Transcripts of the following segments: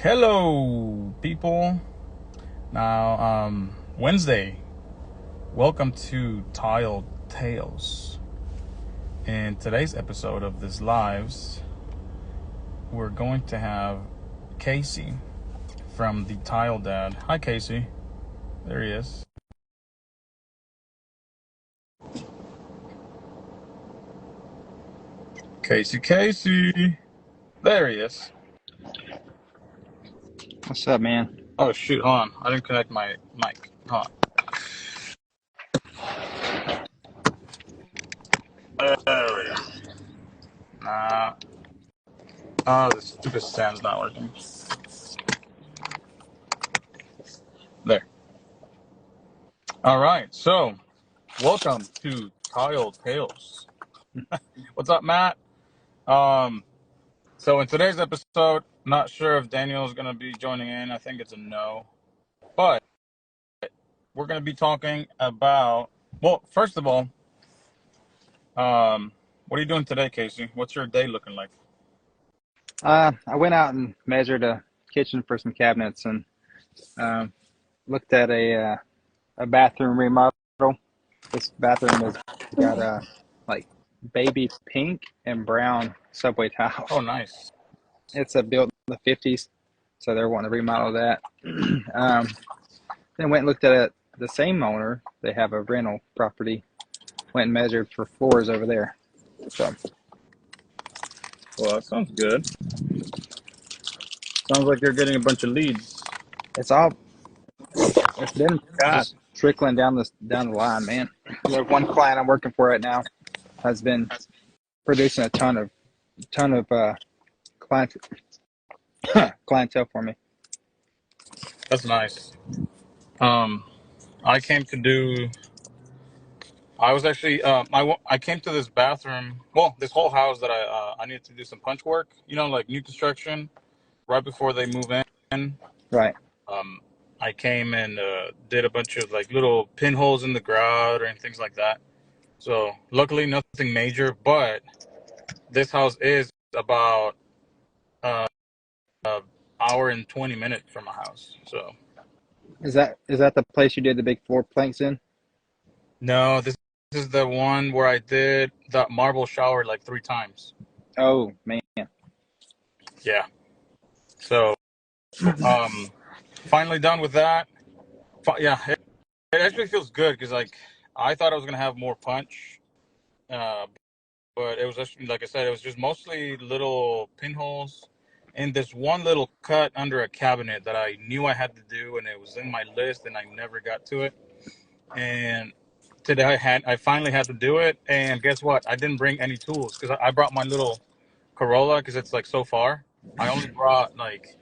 Hello, people. Now, Wednesday. Welcome to Tile Tales. In today's episode of this Lives, we're going to have Casey from the Tile Dad. Hi, Casey. There he is. Casey. There he is. What's up, man? Oh, shoot. Hold on. I didn't connect my mic. Hold on. There we go. Nah. Oh, the stupid stand's not working. There. All right. So, welcome to Tile Tales. What's up, Matt? So in today's episode, not sure if Daniel's gonna be joining in. I think it's a no. But we're gonna be talking about, well, first of all, what are you doing today, Casey? What's your day looking like? I went out and measured a kitchen for some cabinets and looked at a bathroom remodel. This bathroom has got like baby pink and brown subway tiles. Oh, nice. It's built in the 50s, so they're wanting to remodel that. Then went and looked at the same owner. They have a rental property. Went and measured for floors over there. So, Well, that sounds good. Sounds like you're getting a bunch of leads. it's been just trickling down the line, man. The one client I'm working for right now has been producing a ton of clientele for me. That's nice. I came to do. I was actually. I came to this bathroom. Well, this whole house that I needed to do some punch work. You know, like new construction, right before they move in. Right. I came and did a bunch of like little pinholes in the grout and things like that. So luckily nothing major, but this house is about uh, hour and 20 minutes from my house. So Is that the place you did the big floor planks in? no, this is the one where I did that marble shower like 3 times. Oh man. Yeah. So finally done with that. Yeah, it actually feels good because like I thought I was gonna have more punch. But it was just, like I said, it was just mostly little pinholes and this one little cut under a cabinet that I knew I had to do, and it was in my list, and I never got to it. And today I finally had to do it, and guess what? I didn't bring any tools because I brought my little Corolla because it's like so far. I only brought like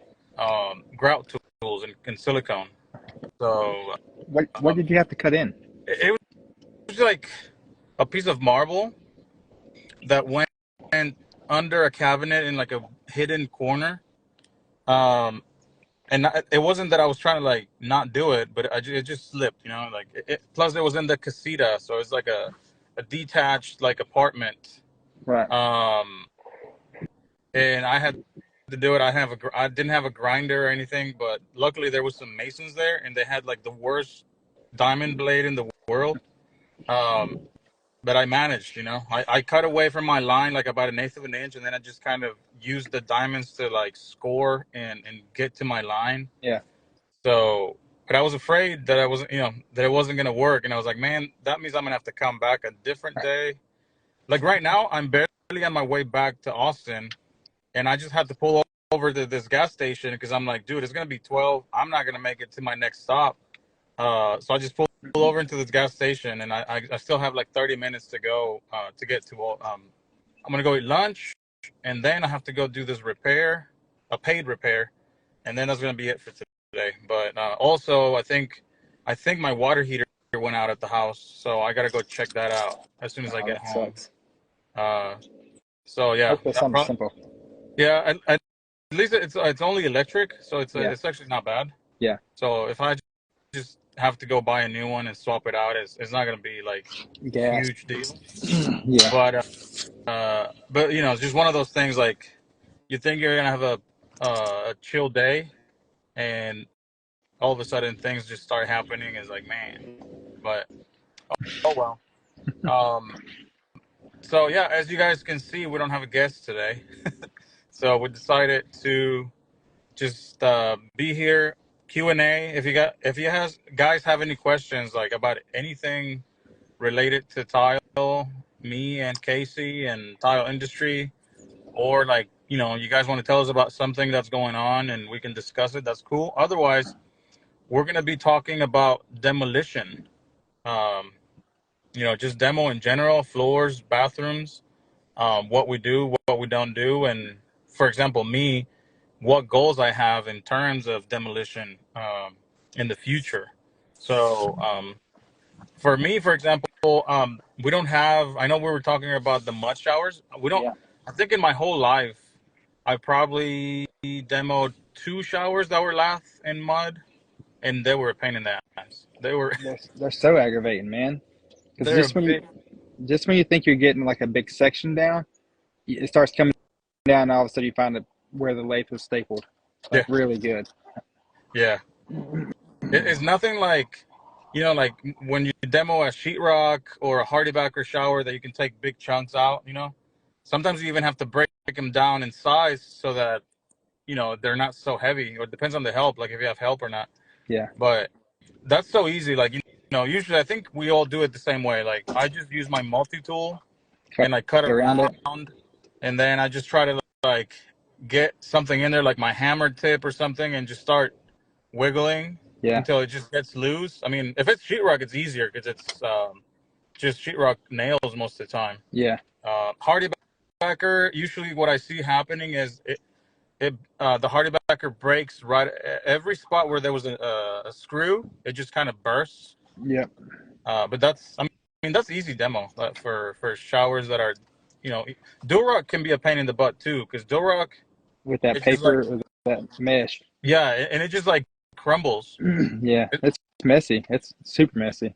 grout tools and silicone. So What did you have to cut in? it was like a piece of marble that went under a cabinet in like a hidden corner. Um, and it wasn't that I was trying to like not do it, but it just slipped, you know. Like plus it was in the casita, so it's like a detached like apartment. Right. And I had to do it. I didn't have a grinder or anything, but luckily there was some masons there, and they had like the worst diamond blade in the world. Um, but I managed, you know. I cut away from my line like about 1/8 of an inch, and then I just kind of used the diamonds to like score and get to my line. Yeah. So, but I was afraid that I wasn't, you know, that it wasn't gonna work, and I was like, man, that means I'm gonna have to come back a different day. Like right now, I'm barely on my way back to Austin, and I just had to pull over to this gas station because I'm like, dude, it's gonna be 12. I'm not gonna make it to my next stop. So I just pulled over into this gas station, and I still have like 30 minutes to go to get to. I'm gonna go eat lunch, and then I have to go do this repair, a paid repair, and then that's gonna be it for today. But also, I think my water heater went out at the house, so I gotta go check that out as soon as I Oh, get that home. sucks. So yeah, Hopefully something simple. yeah. At least it's only electric, so Yeah. it's actually not bad. Yeah. So if I just have to go buy a new one and swap it out, it's not gonna be like Gas. huge deal. Yeah. But you know, it's just one of those things. Like you think you're gonna have a chill day, and all of a sudden things just start happening. It's like, man, but oh well. Um, so yeah, as you guys can see, we don't have a guest today, so we decided to just be here. Q&A. If you guys have any questions like about anything related to tile, me and Casey and tile industry, or like, you guys want to tell us about something that's going on and we can discuss it, that's cool. Otherwise, we're going to be talking about demolition. Um, just demo in general, floors, bathrooms, what we do, what we don't do. And for example, me, what goals I have in terms of demolition in the future. So for me, for example, we don't have, I know we were talking about the mud showers. We don't, Yeah, I think in my whole life, I probably demoed 2 showers that were lath in mud, and they were a pain in the ass. they're so aggravating, man. Because They're a bit, just when you think you're getting like a big section down, it starts coming down, and all of a sudden you find where the lathe was stapled, like yeah, really good. yeah. It's nothing like, like when you demo a sheetrock or a hardybacker shower that you can take big chunks out. Sometimes you even have to break them down in size so that, they're not so heavy, or it depends on the help, like if you have help or not. Yeah, But that's so easy. Like, usually I think we all do it the same way. Like I just use my multi-tool cut and I cut around it. around, and then I just try to like get something in there, like my hammer tip or something, and just start wiggling Yeah, until it just gets loose. I mean, if it's sheetrock, it's easier because it's just sheetrock nails most of the time. yeah, Hardybacker, usually what I see happening is the hardybacker breaks right at every spot where there was a screw. It just kind of bursts. yep. But I mean that's easy demo for showers that are, you know, Durock can be a pain in the butt too, because Durock, With that it's just like, paper or that mesh. yeah, and it just like crumbles. Yeah, It, it's messy. It's super messy.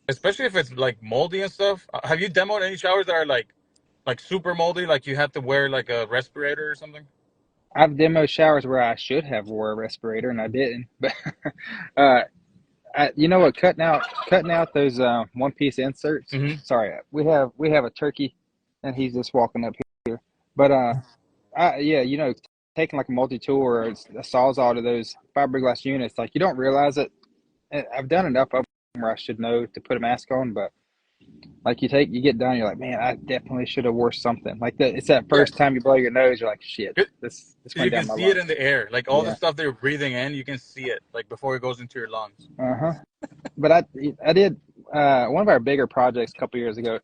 especially if it's like moldy and stuff. Have you demoed any showers that are like super moldy, like you have to wear like a respirator or something? I've demoed showers where I should have wore a respirator and I didn't. But uh, you know what? Cutting out those one piece inserts. Hmm. Sorry, we have a turkey, and he's just walking up here. But yeah, taking like a multi tool or a sawzall to those fiberglass units, like you don't realize it. And I've done enough of them where I should know to put a mask on, but like you get done, you're like, man, I definitely should have wore something. Like that, it's that first Yes. time you blow your nose, you're like, shit, this You went can down my see it in lungs. the air, like all the Yeah. stuff they're breathing in. You can see it like before it goes into your lungs. Uh-huh. But I did one of our bigger projects a couple years ago.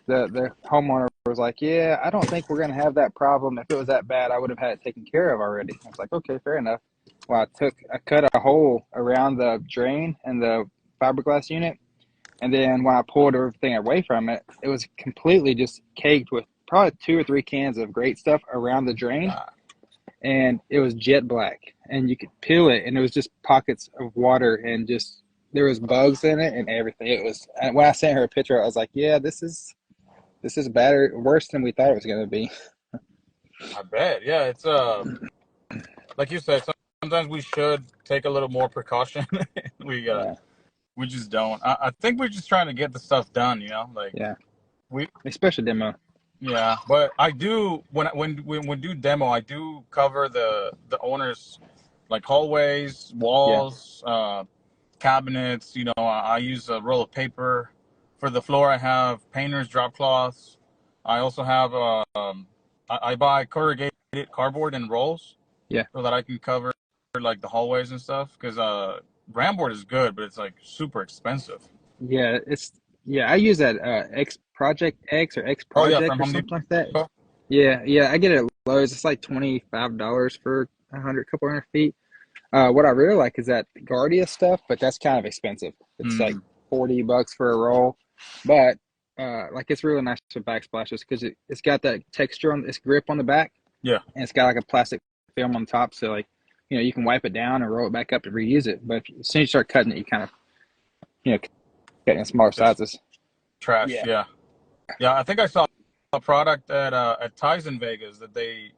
The homeowner was like, "Yeah, I don't think we're gonna have that problem. If it was that bad, I would have had it taken care of already." I was like, "Okay, fair enough." Well, I cut a hole around the drain and the fiberglass unit, and then when I pulled everything away from it, it was completely just caked with probably 2 or 3 cans of great stuff around the drain, Ah, and it was jet black, and you could peel it, and it was just pockets of water, and just there was bugs in it and everything. It was, and when I sent her a picture, I was like, yeah, this is better, worse than we thought it was going to be. I bet. Yeah, it's like you said. Sometimes we should take a little more precaution. we uh, Yeah, we just don't. I think we're just trying to get the stuff done. Like yeah, we. especially demo. Yeah, but I do when we do demo, I do cover the owners, like hallways, Yeah, walls, cabinets. I use a roll of paper for the floor. I have painters drop cloths. I also have I buy corrugated cardboard in rolls yeah, so that I can cover like the hallways and stuff. Because Ramboard is good, but it's like super expensive. yeah. Yeah. I use that X Project X or X Oh yeah, Project from or Home something like that. Depot. Yeah, yeah. I get it at Lowe's. It's like $25 for couple hundred feet. What I really like is that Guardia stuff, but that's kind of expensive. It's like Mm, $40 for a roll, but like it's really nice for backsplashes because it's got that texture on its grip on the back, yeah. and it's got like a plastic film on top, so like you can wipe it down and roll it back up and reuse it. But as soon as you start cutting it, you kind of cut it in smaller Just sizes. trash. Yeah, Yeah. Yeah, I think I saw a product at Ties in Vegas that they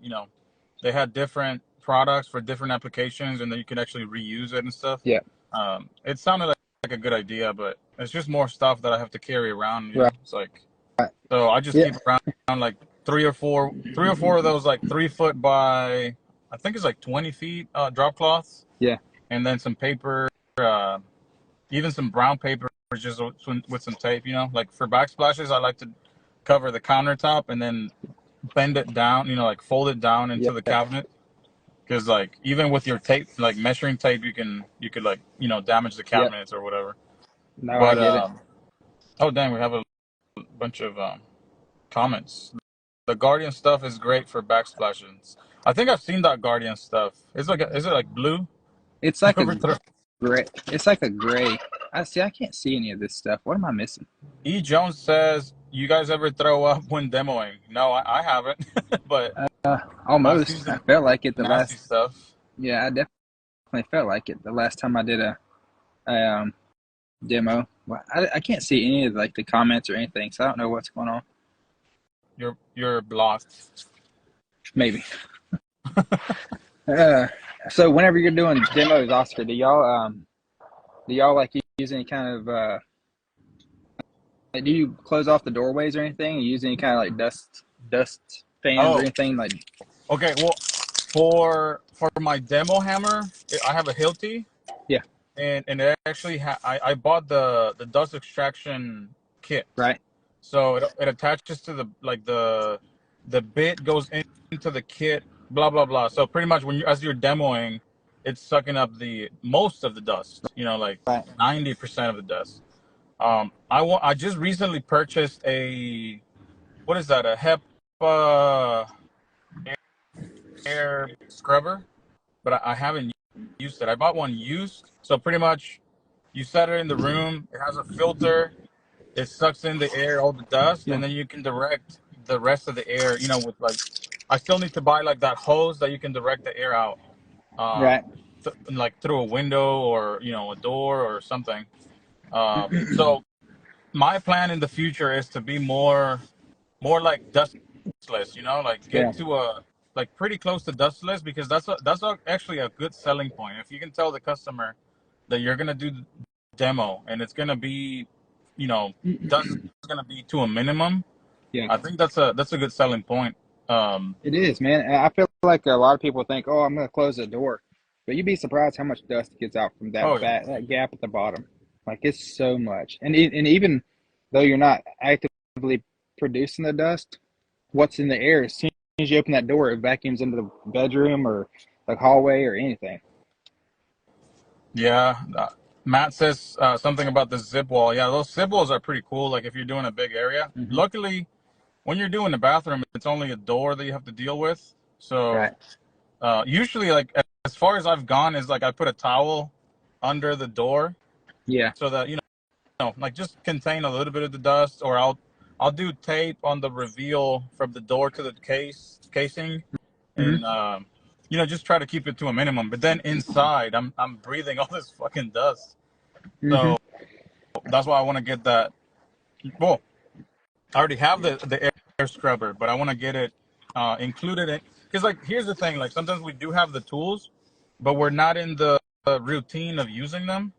had different products for different applications, and then you can actually reuse it and stuff. Yeah. It sounded like a good idea, but it's just more stuff that I have to carry around. Right. It's like, so I just Yeah. keep around like three or four of those like 3 foot by, I think it's like 20 feet drop cloths, Yeah. and then some paper, uh, even some brown paper, just with some tape. Like for backsplashes, I like to cover the countertop and then bend it down. Like fold it down Yeah. into the cabinet. Because like even with your tape, like measuring tape, you could like damage the Yep. cabinets or whatever. No, I But get it. oh dang, we have a bunch of comments. The Guardian stuff is great for backsplashes. I think I've seen that Guardian stuff. Is it like blue? It's like a Overthrow. gray. It's like a gray. I see. I can't see any of this stuff. What am I missing? E. Jones says, "You guys ever throw up when demoing?" No, I haven't, but I've seen Almost. I some felt like it the nasty last. stuff. Yeah, I definitely felt like it the last time I did a demo. Well, I can't see any of like the comments or anything, so I don't know what's going on. You're blocked. Maybe. So whenever you're doing demos, Oscar, do y'all like use any kind of like, do you close off the doorways or anything? You use any kind of like dust fans or Oh, anything like? okay. Well, for my demo hammer, I have a Hilti, Yeah. and it actually I bought the dust extraction kit. Right. So it attaches to the bit goes into the kit, blah blah blah. So pretty much as you're demoing, it's sucking up the most of the dust. Like Right. 90% of the dust. I just recently purchased what is that? A HEPA air scrubber, but I haven't used it. I bought one used. So pretty much, you set it in the room. It has a filter. It sucks in the air, all the dust, Yeah. and then you can direct the rest of the air. With like, I still need to buy like that hose that you can direct the air out, Right. like through a window or a door or something. So my plan in the future is to be more like dustless. Like Yeah. get to a like pretty close to dustless, because actually a good selling point. If you can tell the customer that you're gonna do demo and it's gonna be, dust is gonna be to a minimum. Yeah. I think that's a good selling point. It is, man. And I feel like a lot of people think, "Oh, I'm going to close the door," but you'd be surprised how much dust gets out from Oh yeah, that gap at the bottom. Like it's so much, and even though you're not actively producing the dust, what's in the air as soon as you open that door, it vacuums into the bedroom or the hallway or anything. yeah. Matt says something about the zip wall. Yeah, those zip walls are pretty cool. Like if you're doing a big area. Hmm. Luckily, when you're doing the bathroom, it's only a door that you have to deal with. Right. So usually, like as far as I've gone, is like I put a towel under the door Yeah. so that like just contain a little bit of the dust, or I'll do tape on the reveal from the door to the casing, Hmm. and just try to keep it to a minimum. But then inside, I'm breathing all this fucking dust, Hmm. so that's why I want to get that. Well, I already have the air scrubber, but I want to get it included in, because like here's the thing, like sometimes we do have the tools, but we're not in the routine of using them.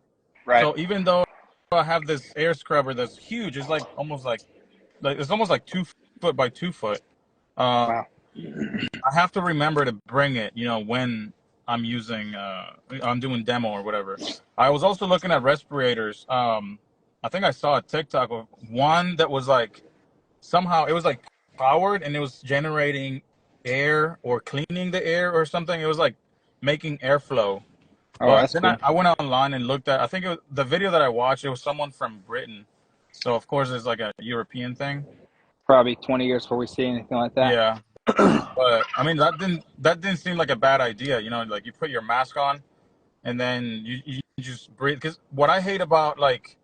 Right. So even though I have this air scrubber that's huge, it's like it's almost like 2 foot by 2 foot. Uh, Wow. I have to remember to bring it, when I'm I'm doing demo or whatever. I was also looking at respirators. I think I saw a TikTok of one that was like somehow it was like powered and it was generating air or cleaning the air or something. It was like making airflow. Oh, But that's then cool. I went online and looked at, I think the video that I watched, it was someone from Britain. So of course it's like a European thing. Probably 20 years before we see anything like that. Yeah. But I mean that didn't seem like a bad idea, like you put your mask on and then you just breathe. Because what I hate about like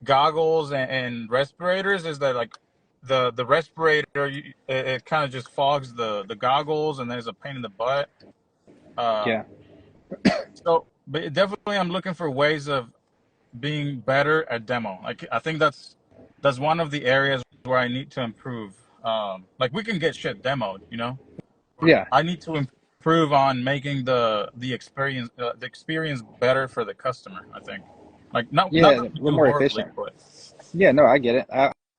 goggles and respirators is that like the respirator it kind of just fogs the goggles and then it's a pain in the butt. Yeah. So but definitely I'm looking for ways of being better at demo. Like I think that's one of the areas where I need to improve. Like we can get shit demoed. Yeah. I need to improve on making the experience better for the customer. I think, like not Yeah, that a we little do more horribly, efficient. but Yeah, no, I get it.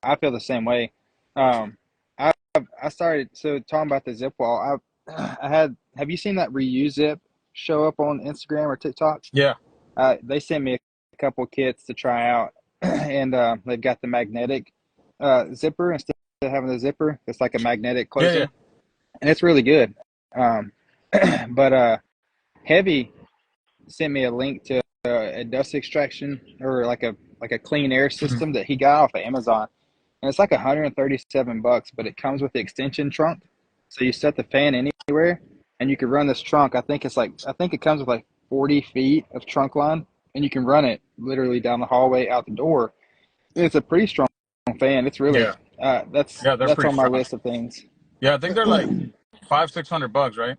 I feel the same way. Um, I started so talking about the zip wall. I had have you seen that reuse zip show up on Instagram or TikTok? yeah, They sent me a couple kits to try out, and they've got the magnetic zipper instead of having the zipper. It's like a magnetic yeah, yeah. closing, and it's really good. Um, but Heavy sent me a link to a dust extraction or like a clean air Mhm. system that he got off of Amazon, and it's like $137, but it comes with the extension trunk, so you set the fan anywhere, and you can run this trunk. I think it comes with like 40 feet of trunk line, and you can run it literally down the hallway out the door. And it's a pretty strong fan. It's really Yeah, yeah. They're that's pretty on my strong. list of things. Yeah, I think they're like 500-600 bucks, right?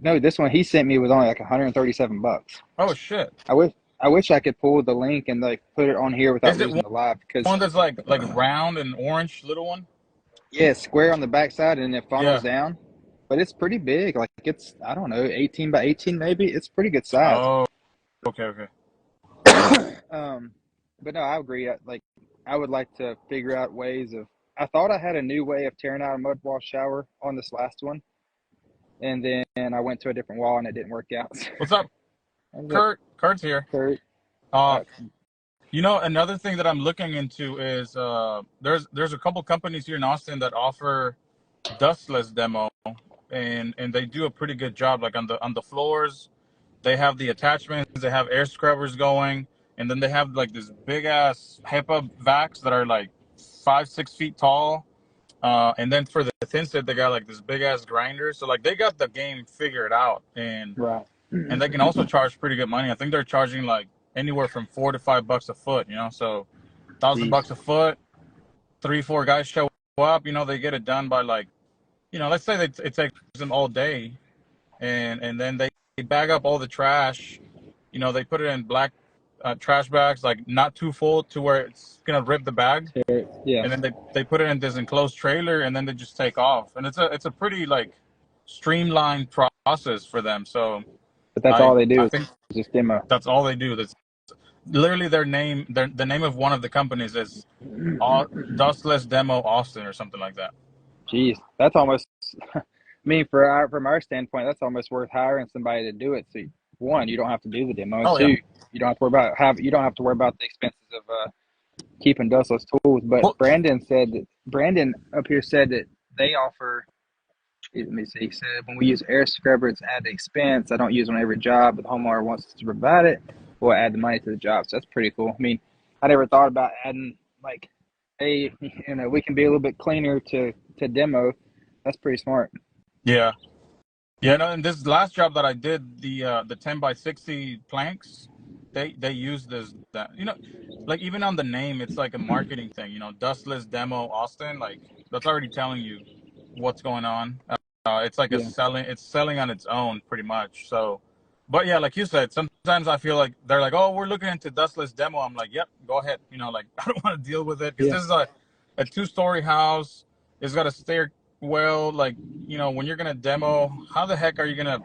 No, this one he sent me was only like $137. Oh shit! I wish I wish I could pull the link and like put it on here without Is it losing the live because one that's like round and orange, little one? yeah, it's square on the backside and it funnels Yeah. down, but it's pretty big. Like it's I don't know 18 by 18 maybe. It's pretty good size. Oh, okay, okay. um, but no, I agree. Like I would like to figure out ways of. I thought I had a new way of tearing out a mud wall shower on this last one, and then I went to a different wall and it didn't work out. What's up, What's up, Kurt? Kurt's here. Kurt? Uh, Uh, Another thing that I'm looking into is there's a couple companies here in Austin that offer dustless demo, and they do a pretty good job. Like on the floors, they have the attachments, they have air scrubbers going, and then they have like this big ass HEPA vacs that are like 5-6 feet tall. And then for the thin set, they got like this big ass grinder. So like they got the game figured out, right. and they can also charge pretty good money. I think they're charging like anywhere from $4 to $5 a foot. So Jeez. $1,000 a foot, 3-4 guys show up. They get it done by like, let's say that it takes them all day, and then they bag up all the trash. They put it in black trash bags, like not too full to where it's gonna rip the bag, Yeah, and then they put it in this enclosed trailer, and then they just take off. And it's a pretty like streamlined process for them. So but that's I all they do I is think just demo. that's all they do. That's literally their name. The name of one of the companies is Dustless Demo Austin or something like that. Jeez, that's almost. I mean, from our standpoint, that's almost worth hiring somebody to do it. So, one, you don't have to do the demo, and Oh yeah. two, you don't have to worry about the expenses of keeping dustless tools. But Well, Brandon up here said that they offer. Let me see. He said when we use air scrubber, it's added expense. I don't use it on every job, but the homeowner wants us to provide it. We'll add the money to the job. So that's pretty cool. I mean, I never thought about adding like, hey, we can be a little bit cleaner to demo. That's pretty smart. yeah. Yeah, no, and this last job that I did, the 10 by 60 planks, they use that. Like even on the name, it's like a marketing thing. Dustless Demo Austin, like that's already telling you what's going on. It's like Yeah. it's selling on its own pretty much. So, but yeah, like you said, sometimes I feel like they're like, oh, we're looking into Dustless Demo. I'm like, yep, go ahead. Like I don't want to deal with it because Yeah. this is a 2-story house. It's got a stairwell. Like when you're gonna demo, how the heck are you gonna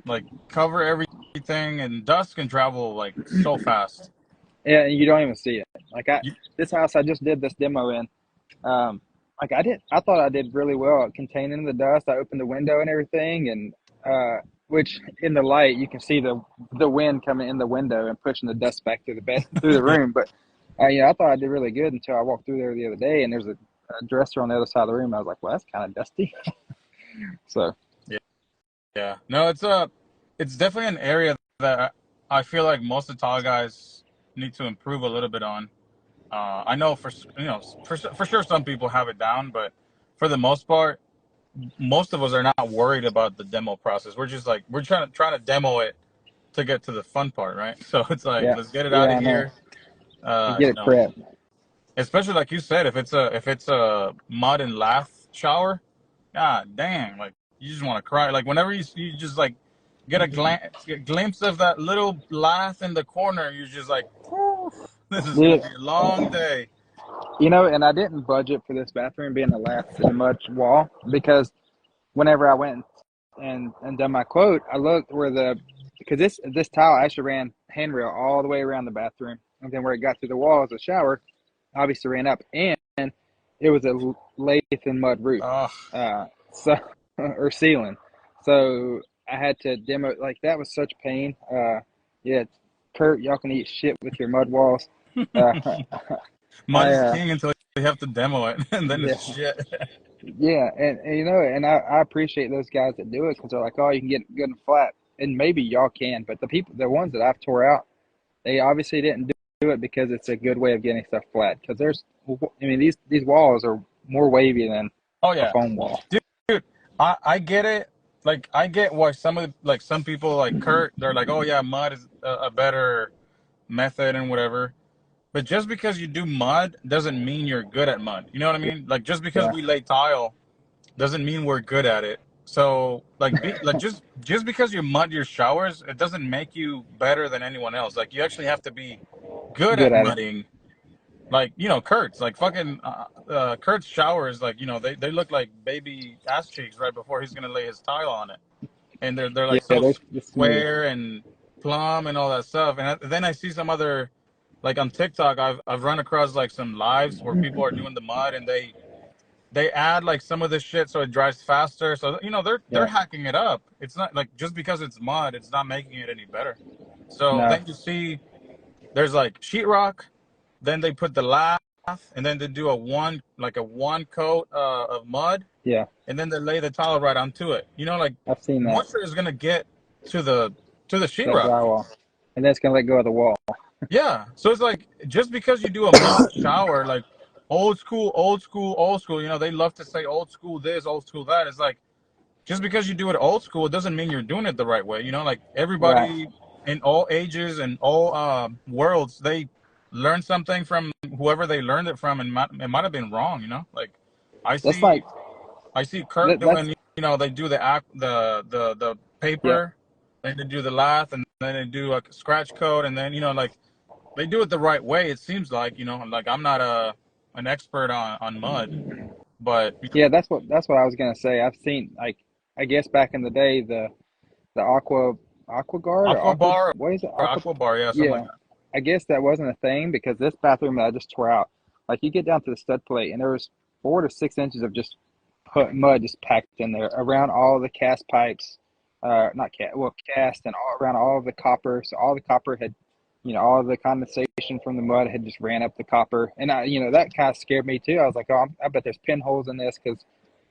like cover everything? And dust can travel like so fast. Yeah, and you don't even see it. You, This house I just did this demo in. Um, I thought I did really well at containing the dust. I opened the window and everything, and which in the light you can see the wind coming in the window and pushing the dust back through through the yeah, room. But I thought I did really good until I walked through there the other day, and there's a dresser on the other side of the room. I was like, well, that's kind of dusty. So yeah, yeah. No, it's definitely an area that I feel like most of the tall guys need to improve a little bit on. I know for sure some people have it down, but for the most part, most of us are not worried about the demo process. We're just like we're trying to demo it to get to the fun part, right? So it's like yeah, let's get it out yeah, of I know. here. You get You it know, prepped. especially like you said, if it's a mud and lath shower, god dang, like you just want to cry. Like whenever you just like get a glimpse of that little lath in the corner, you're just like, whew, this is gonna Yeah, be a long day. and I didn't budget for this bathroom being the last in a much wall because whenever I went and done my quote, I looked where because this tile actually ran handrail all the way around the bathroom, and then where it got to the wall as a shower, obviously ran up, and it was a lath and mud roof, Oh, so or ceiling, so I had to demo like that was such pain. Yeah, Kurt, y'all can eat shit with your mud walls. Uh, mud I is king until you have to demo it, and then it's yeah. shit. Yeah, and you know, and I appreciate those guys that do it because they're like, oh, you can get good and flat, and maybe y'all can, but the ones that I've tore out, they obviously didn't do it because it's a good way of getting stuff flat. Because I mean, these walls are more wavy than Oh a yeah, foam wall. dude, I get it. Like I get why some people like Kurt, they're like, oh yeah, mud is a better method and whatever. But just because you do mud doesn't mean you're good at mud. You know what I mean? Like just because Yeah, we lay tile doesn't mean we're good at it. So like just because you mud your showers, it doesn't make you better than anyone else. Like you actually have to be good good at at it. mudding. Like Kurt's like fucking Kurt's showers, like they look like baby ass cheeks right before he's gonna lay his tile on it, and they're Yeah, like so they're smooth. square and plumb and all that stuff. And then I see some other, like on TikTok, I've run across like some lives where people are doing the mud, and they add like some of this shit so it dries faster. So they're Yeah, hacking it up. It's not like just because it's mud, it's not making it any better. So no, then you see there's like sheetrock, then they put the lath, and then they do a one coat of mud, yeah, and then they lay the tile right onto it. Like I've seen that moisture is gonna get to the that sheetrock. drywall, and then it's gonna let go of the wall. Yeah. So it's like just because you do a mud shower, like old school, old school, old school. They love to say old school this, old school that. It's like just because you do it old school, it doesn't mean you're doing it the right way. Like Right. everybody in all ages and all worlds, they learn something from whoever they learned it from, and it might have been wrong. Like I That's see, like I see Kurt that's doing. They do the yeah. paper, then they do the lath, and then they do a scratch coat, and then like they do it the right way. It seems like like I'm not an expert on mud, but Yeah, that's what I was gonna say. I've seen like I guess back in the day the aqua guard or aqua aqua bar what is it or aqua aqua bar, yeah, something like yeah, that. I guess that wasn't a thing because this bathroom that I just tore out, like you get down to the stud plate and there was 4 to 6 inches of just put mud just packed in there around all the cast pipes, not cast well cast and all around all of the copper. So all the copper had, all the condensation from the mud had just ran up the copper, and that kind of scared me too. I was like, oh, I bet there's pinholes in this because,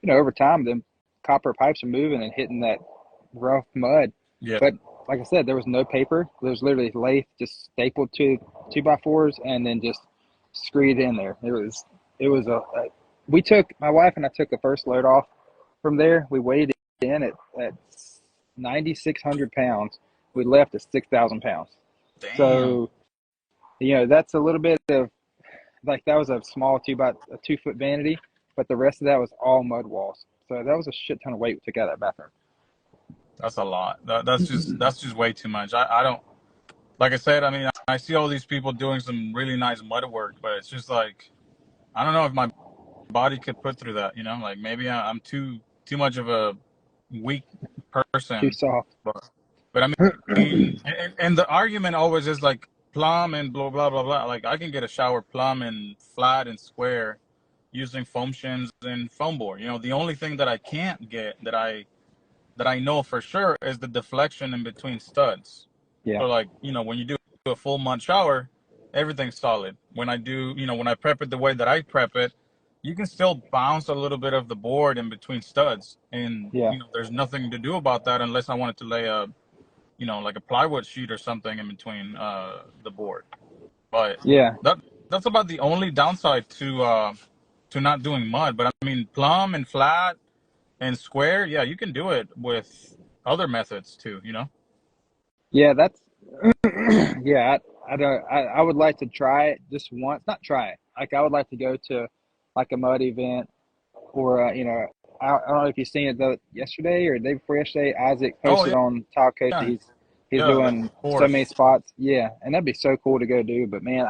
over time the copper pipes are moving and hitting that rough mud. Yeah, But like I said, there was no paper. There was literally lathe just stapled to 2x4s and then just screed in there. It was we took my wife and I took the first load off from there. We weighed it in at 9,600 pounds. We left at 6,000 pounds. damn. So that's a little bit of like that was a small 2 foot vanity, but the rest of that was all mud walls. So that was a shit ton of weight we took out of that bathroom. That's a lot. That's just way too much. I don't, like I said. I mean, I see all these people doing some really nice mud work, but it's just like I don't know if my body could put through that. Like maybe I'm too much of a weak Too person. soft. But I mean, and the argument always is like plumb and blah blah blah blah. Like I can get a shower plumb and flat and square using foam shims and foam board. The only thing that I can't get that I know for sure is the deflection in between studs. Yeah. So like when you do a full mud shower, everything's solid. When I prep it the way that I prep it, you can still bounce a little bit of the board in between studs, and Yeah. there's nothing to do about that unless I wanted to lay a like a plywood sheet or something in between the board. But Yeah. that that's about the only downside to not doing mud. But I mean, plumb and flat and square, yeah, you can do it with other methods too. Yeah. That's yeah. I don't. I would like to try it just once. Not try it. Like I would like to go to like a mud event or I don't know if you've seen it yesterday or the day before yesterday. Isaac Oh posted on Tile Coach that yeah, he's yeah, the doing so many course. spots. Yeah, and that'd be so cool to go do. But man,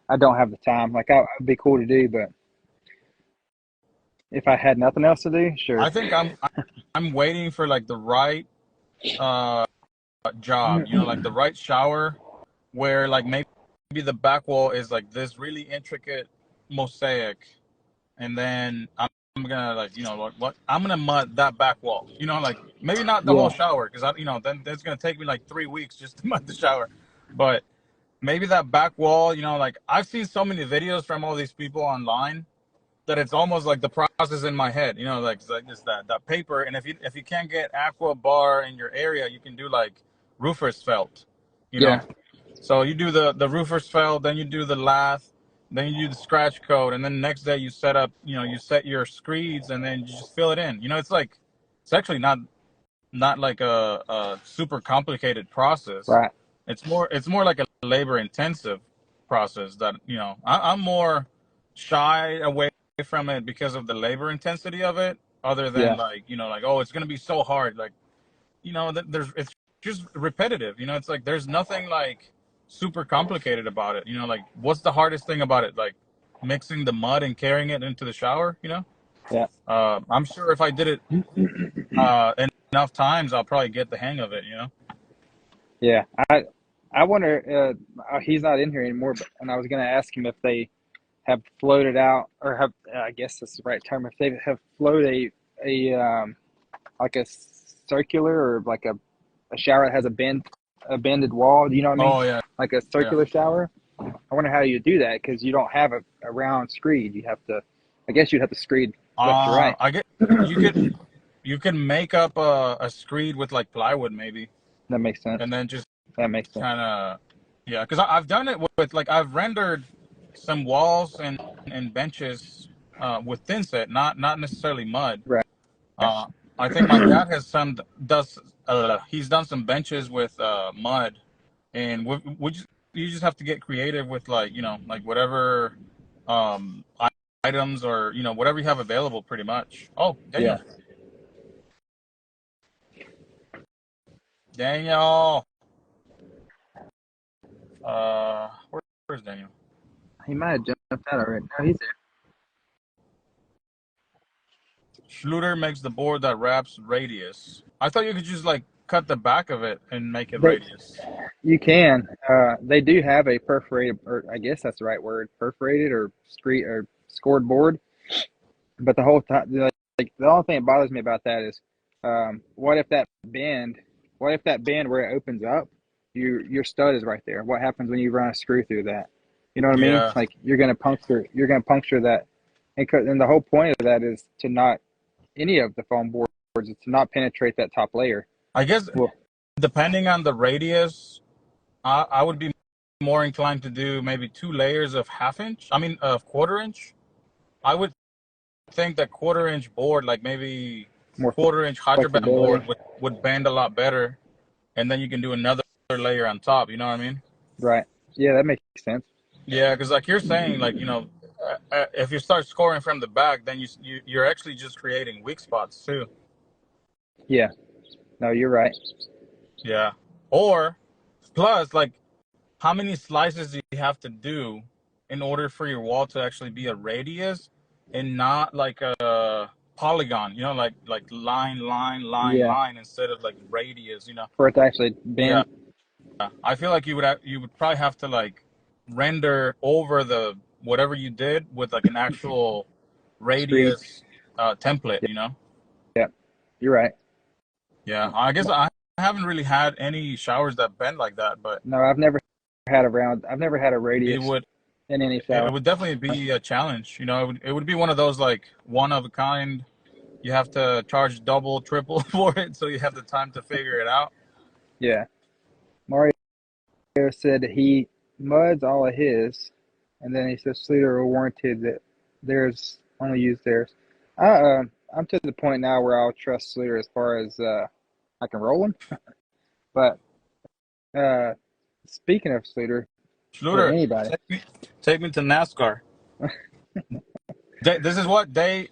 I don't have the time. Like it'd be cool to do, but If I had nothing else to do, sure. I think I'm waiting for like the right uh job, you know, like the right shower where like maybe the back wall is like this really intricate mosaic, and then I'm gonna like, you know, what I'm gonna mud that back wall, you know, like maybe not the whole Yeah, shower because I, you know, then it's gonna take me like 3 weeks just to mud the shower, but maybe that back wall, you know, like I've seen so many videos from all these people online that it's almost like the process in my head, you know, like it's that paper, and if you can't get aqua bar in your area, you can do like roofer's felt, you yeah, know. So you do the roofer's felt, then you do the lath, then you do the scratch coat, and then next day you set up, you know, you set your screeds, and then you just fill it in. You know, it's like it's actually not like a super complicated process. right. It's more like a labor intensive process that, you know, I'm more shy away from it because of the labor intensity of it, other than Yeah, like, you know, like, oh, it's gonna be so hard, like, you know, there's it's just repetitive, you know. It's like there's nothing like super complicated about it, you know. Like, what's the hardest thing about it? Like mixing the mud and carrying it into the shower, you know. yeah, I'm sure if I did it uh enough times, I'll probably get the hang of it, you know. yeah. I wonder. He's not in here anymore, but and I was going to ask him if they have floated out, or have, I guess that's the right term, if they have floated a like a circular, or like a shower that has a bended wall. Do you know what I mean? Oh yeah, Like a yeah. circular shower. I wonder how you do that, because you don't have a round screed. You have to. I guess you'd have to screed left to right. I get you could you can make up a screed with like plywood maybe, That makes sense. and then just That makes sense. kind of, yeah, because I've done it with like I've rendered some walls and benches with thin set, not necessarily mud. Right. Uh, I think my dad has some does he's done some benches with mud, and you just have to get creative with, like, you know, like whatever um, items, or, you know, whatever you have available pretty much. Oh, Yeah. Daniel, where's Daniel? He might have jumped out already. No, he's there. Schluter makes the board that wraps radius. I thought you could just like cut the back of it and make it They, radius. you can. They do have a perforated, or I guess that's the right word, perforated or scree or scored board. But the whole time, like the only thing that bothers me about that is, what if that bend, where it opens up, your stud is right there. What happens when you run a screw through that? You know what I mean? Yeah, Like you're gonna puncture that, and the whole point of that is to not, any of the foam boards, is to not penetrate that top layer. I guess Well, depending on the radius, I would be more inclined to do maybe 2 layers of half inch. I mean, of quarter inch. I would think that quarter inch board, like maybe more quarter inch hydroban flexibility. board, would bend a lot better, and then you can do another layer on top. You know what I mean? Right. Yeah, that makes sense. Yeah, because like you're saying, like, you know, if you start scoring from the back, then you're actually just creating weak spots too. Yeah. No, you're right. Yeah. Or plus, like, how many slices do you have to do in order for your wall to actually be a radius and not like a polygon? You know, like Yeah. line instead of like radius. You know. For it to actually Yeah. bend. I feel like you would probably have to like render over the whatever you did with like an actual Screed. radius template. You know. Yeah. You're right. Yeah. I guess I haven't really had any showers that bend like that, but No, I've never had a it radius would in any it shower. would definitely be a challenge. You know, it would be one of those like one of a kind. You have to charge double, triple for it, so you have the time to figure it out. Yeah. Mario said he muds all of his, and then he says Sleater will warranted that theirs only use theirs. I, I'm to the point now where I'll trust Sleater as far as I can roll him. But uh, speaking of Sleater, or Schluter, anybody, take me to NASCAR. This is what day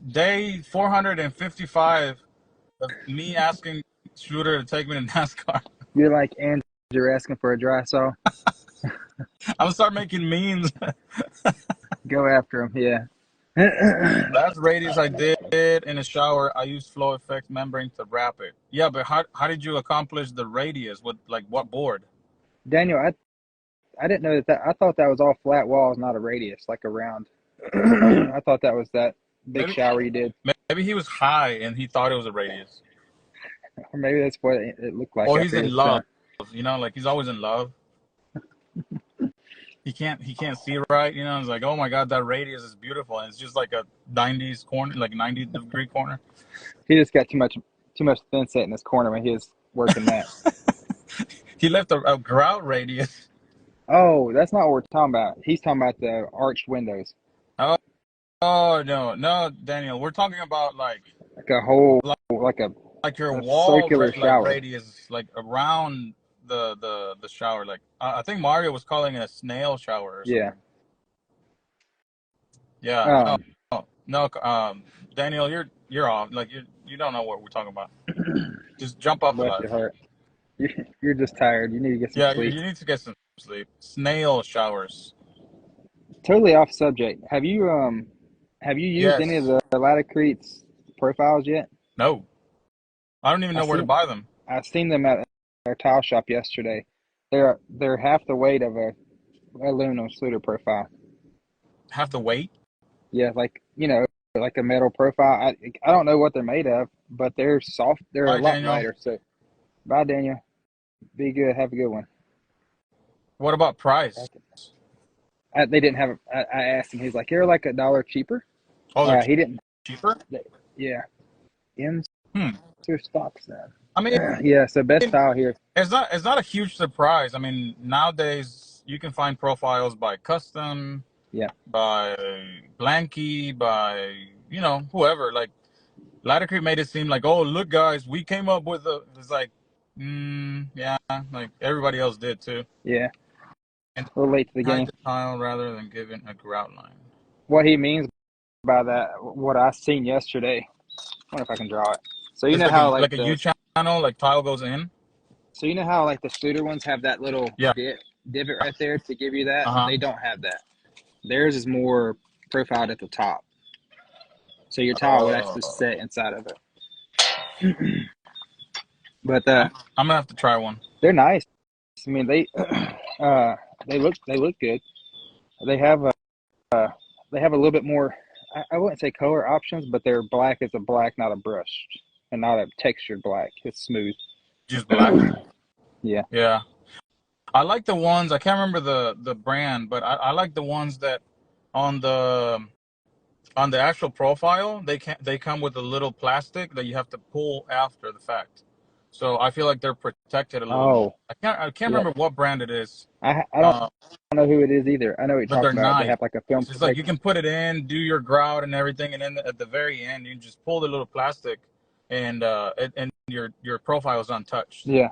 455 of me asking Schluter to take me to NASCAR. you're like Andrew asking for a dry saw. I'm gonna start making memes. Go after him. Yeah. Last radius I did in a shower. I used flow effects membrane to wrap it. Yeah, but how did you accomplish the radius? With like what board? Daniel, I didn't know that. I thought that was all flat walls, not a radius, like a round. I thought that was that big Maybe shower you did, maybe he was high and he thought it was a radius. or maybe that's what it looked like Or he's after it in was love. done. Like he's always in love. He can't see right. It's like, oh my god, that radius is beautiful, and it's just like a 90s corner, like 90-degree corner. He just got too much thin set in his corner when he was working that. He left a grout radius. Oh, that's not what we're talking about. He's talking about the arched windows, Oh, oh no, no, Daniel, we're talking about like a whole, like, like a, like your a wall circular like shower. radius, like around the shower. Like I think Mario was calling it a snail shower or Yeah. something. Yeah, no, Um, no, Daniel, you're off. Like you don't know what we're talking about. Just jump off the Bless ledge. your heart. You're just tired. You need to get some Yeah, sleep. you need to get some sleep. Snail showers. Totally off subject. Have you used any of Yes. the Latacrete's profiles yet? No. I don't even I know where to seen buy them. I seen them at our tile shop yesterday. They're half the weight of a aluminum Sluter profile. Have to wait. Yeah, like like a metal profile. I don't know what they're made of, but they're soft. They're a Bye, lot Daniel. lighter. So, bye, Daniel. Be good. Have a good one. What about price? They didn't have. I asked him. He's like, "You're like $1 cheaper." Oh, they're He didn't. cheaper? Yeah, in Hmm. stocks then. I mean, Yeah. So best tile here. it's not a huge surprise. I mean, nowadays you can find profiles by custom, Yeah. by Blanky, by whoever. Like Latticrete made it seem like, oh look guys, we came up with a. It's like, yeah, like everybody else did too. Yeah. And A little late to the hide game. the tile rather than giving a grout line. What he means by that, what I seen yesterday. I wonder if I can draw it. So you It's know like how a U channel, like tile goes in. like the Sluter ones have that little Yeah. divot right there to give you that. Uh-huh. They don't have that. Theirs is more profiled at the top. So your tile would actually set inside of it. But I'm gonna have to try one. they're nice. I mean, they look good. They have a little bit more. I wouldn't say color options, but their black is a black, not a brushed, and not a textured black. It's smooth. Just black. Yeah. Yeah. I like the ones, I can't remember the brand, but I like the ones that on the actual profile they come with a little plastic that you have to pull after the fact. So I feel like they're protected a little more. Oh, I can't yeah. remember what brand it is. I don't know who it is either. I know what you're But they're talking about. They nice. have like a film It's like you protector. can put it in, do your grout and everything, and then at the very end you just pull the little plastic, and your profile is untouched. Yeah.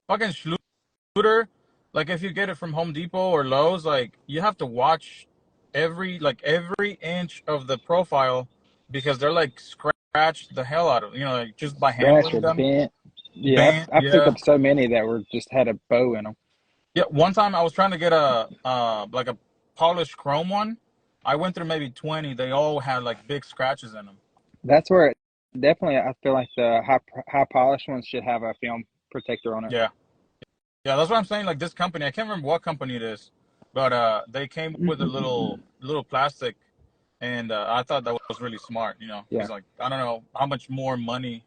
Fucking Schluter, like if you get it from Home Depot or Lowe's, like you have to watch every inch of the profile because they're like scratched the hell out of like just by Scratch handling or them. bent. Yeah, Bent, I picked yeah. up so many that were just had a bow in them. Yeah, one time I was trying to get a like a polished chrome one. I went through maybe 20. They all had like big scratches in them. That's where definitely I feel like the high polished ones should have a film protector on it. Yeah. Yeah, that's what I'm saying. Like this company, I can't remember what company it is, but they came with a little plastic, and I thought that was really smart. Yeah. Because like I don't know how much more money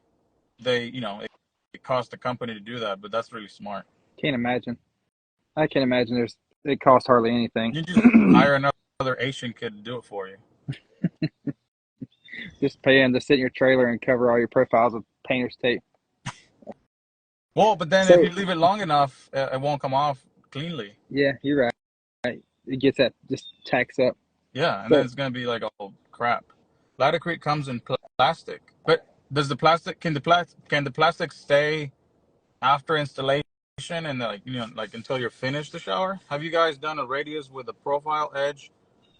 it cost the company to do that, but that's really smart. Can't imagine. I can't imagine it costs hardly anything. You just hire another Asian kid to do it for you. Just pay him to sit in your trailer and cover all your profiles with painter's tape. Well, but then So- if you leave it long enough, it won't come off cleanly. Yeah, you're right. It gets that just tacks up. Yeah, and So- then it's gonna be like, oh crap. Latacrete comes in plastic, but does the plastic can the plastic stay after installation and like until you're finished the shower? Have you guys done a radius with a profile edge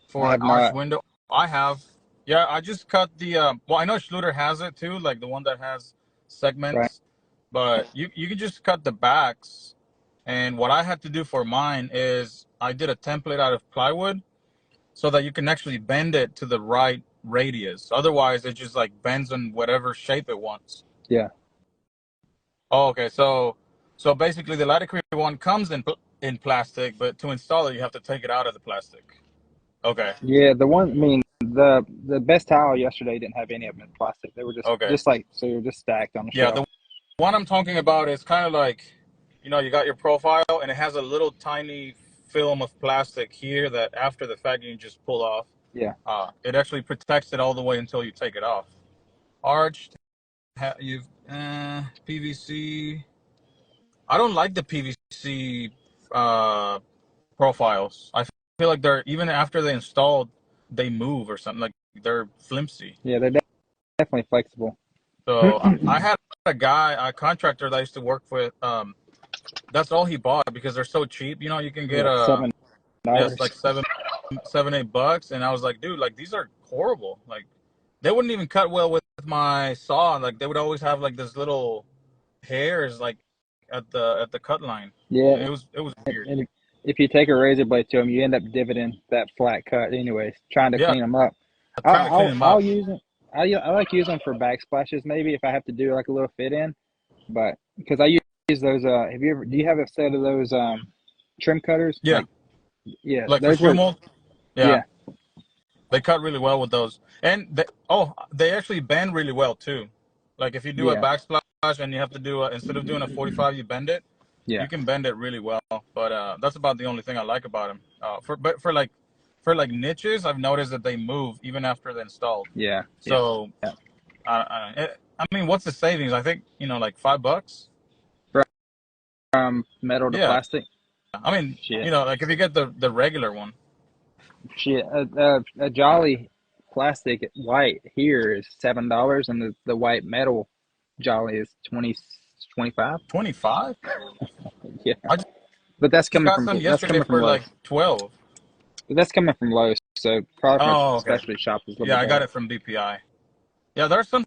for I an have arch not. window? I have. Yeah, I just cut the well, I know Schluter has it too, like the one that has segments, Right. but you can just cut the backs. And what I had to do for mine is I did a template out of plywood so that you can actually bend it to the right radius. Otherwise, it just like bends in whatever shape it wants. Yeah. Oh, okay. So basically, the Latticrete one comes in plastic, but to install it, you have to take it out of the plastic. Okay. Yeah, the one, I mean, the best tile yesterday didn't have any of them in plastic. They were Okay. just like, so you're just stacked on the Yeah, shelf. the one I'm talking about is kind of like, you got your profile, and it has a little tiny film of plastic here that after the fact you can just pull off. Yeah. It actually protects it all the way until you take it off. Arched, you've PVC. I don't like the PVC profiles. I feel like they're even after they installed, they move or something. Like they're flimsy. Yeah, they're definitely flexible. So I had a contractor that I used to work with. That's all he bought because they're so cheap. You can get Like $7. yes, like $7, $8, and I was like, dude, like these are horrible. Like they wouldn't even cut well with my saw. Like they would always have like this little hairs like at the cut line. Yeah, It was weird. and if you take a razor blade to them, you end up divoting that flat cut anyways, trying to Yeah, clean them up. trying to clean them I'll up. use them. I like using them for backsplashes maybe if I have to do like a little fit in, but because I use those. Do you have a set of those trim cutters? Yeah, Yeah, like for those work. Schumel. Yeah, Yeah, they cut really well with those, and they actually bend really well too. Like if you do a yeah, backsplash and you have to do instead of doing a 45, you bend it. yeah, You can bend it really well, but that's about the only thing I like about them. For niches, I've noticed that they move even after they're installed. yeah, yeah. So I mean, what's the savings? I think like $5. From metal to Yeah, plastic. I mean, Shit, like if you get the regular one. shit. A Jolly plastic white here is $7, and the white metal Jolly is 25. 25? Yeah, I just but got some yesterday for Lowe's. like 12. But that's coming from Lowe's, so probably from Oh, okay. specialty shop is a little Yeah, bit I got better. it from BPI. Yeah, there's some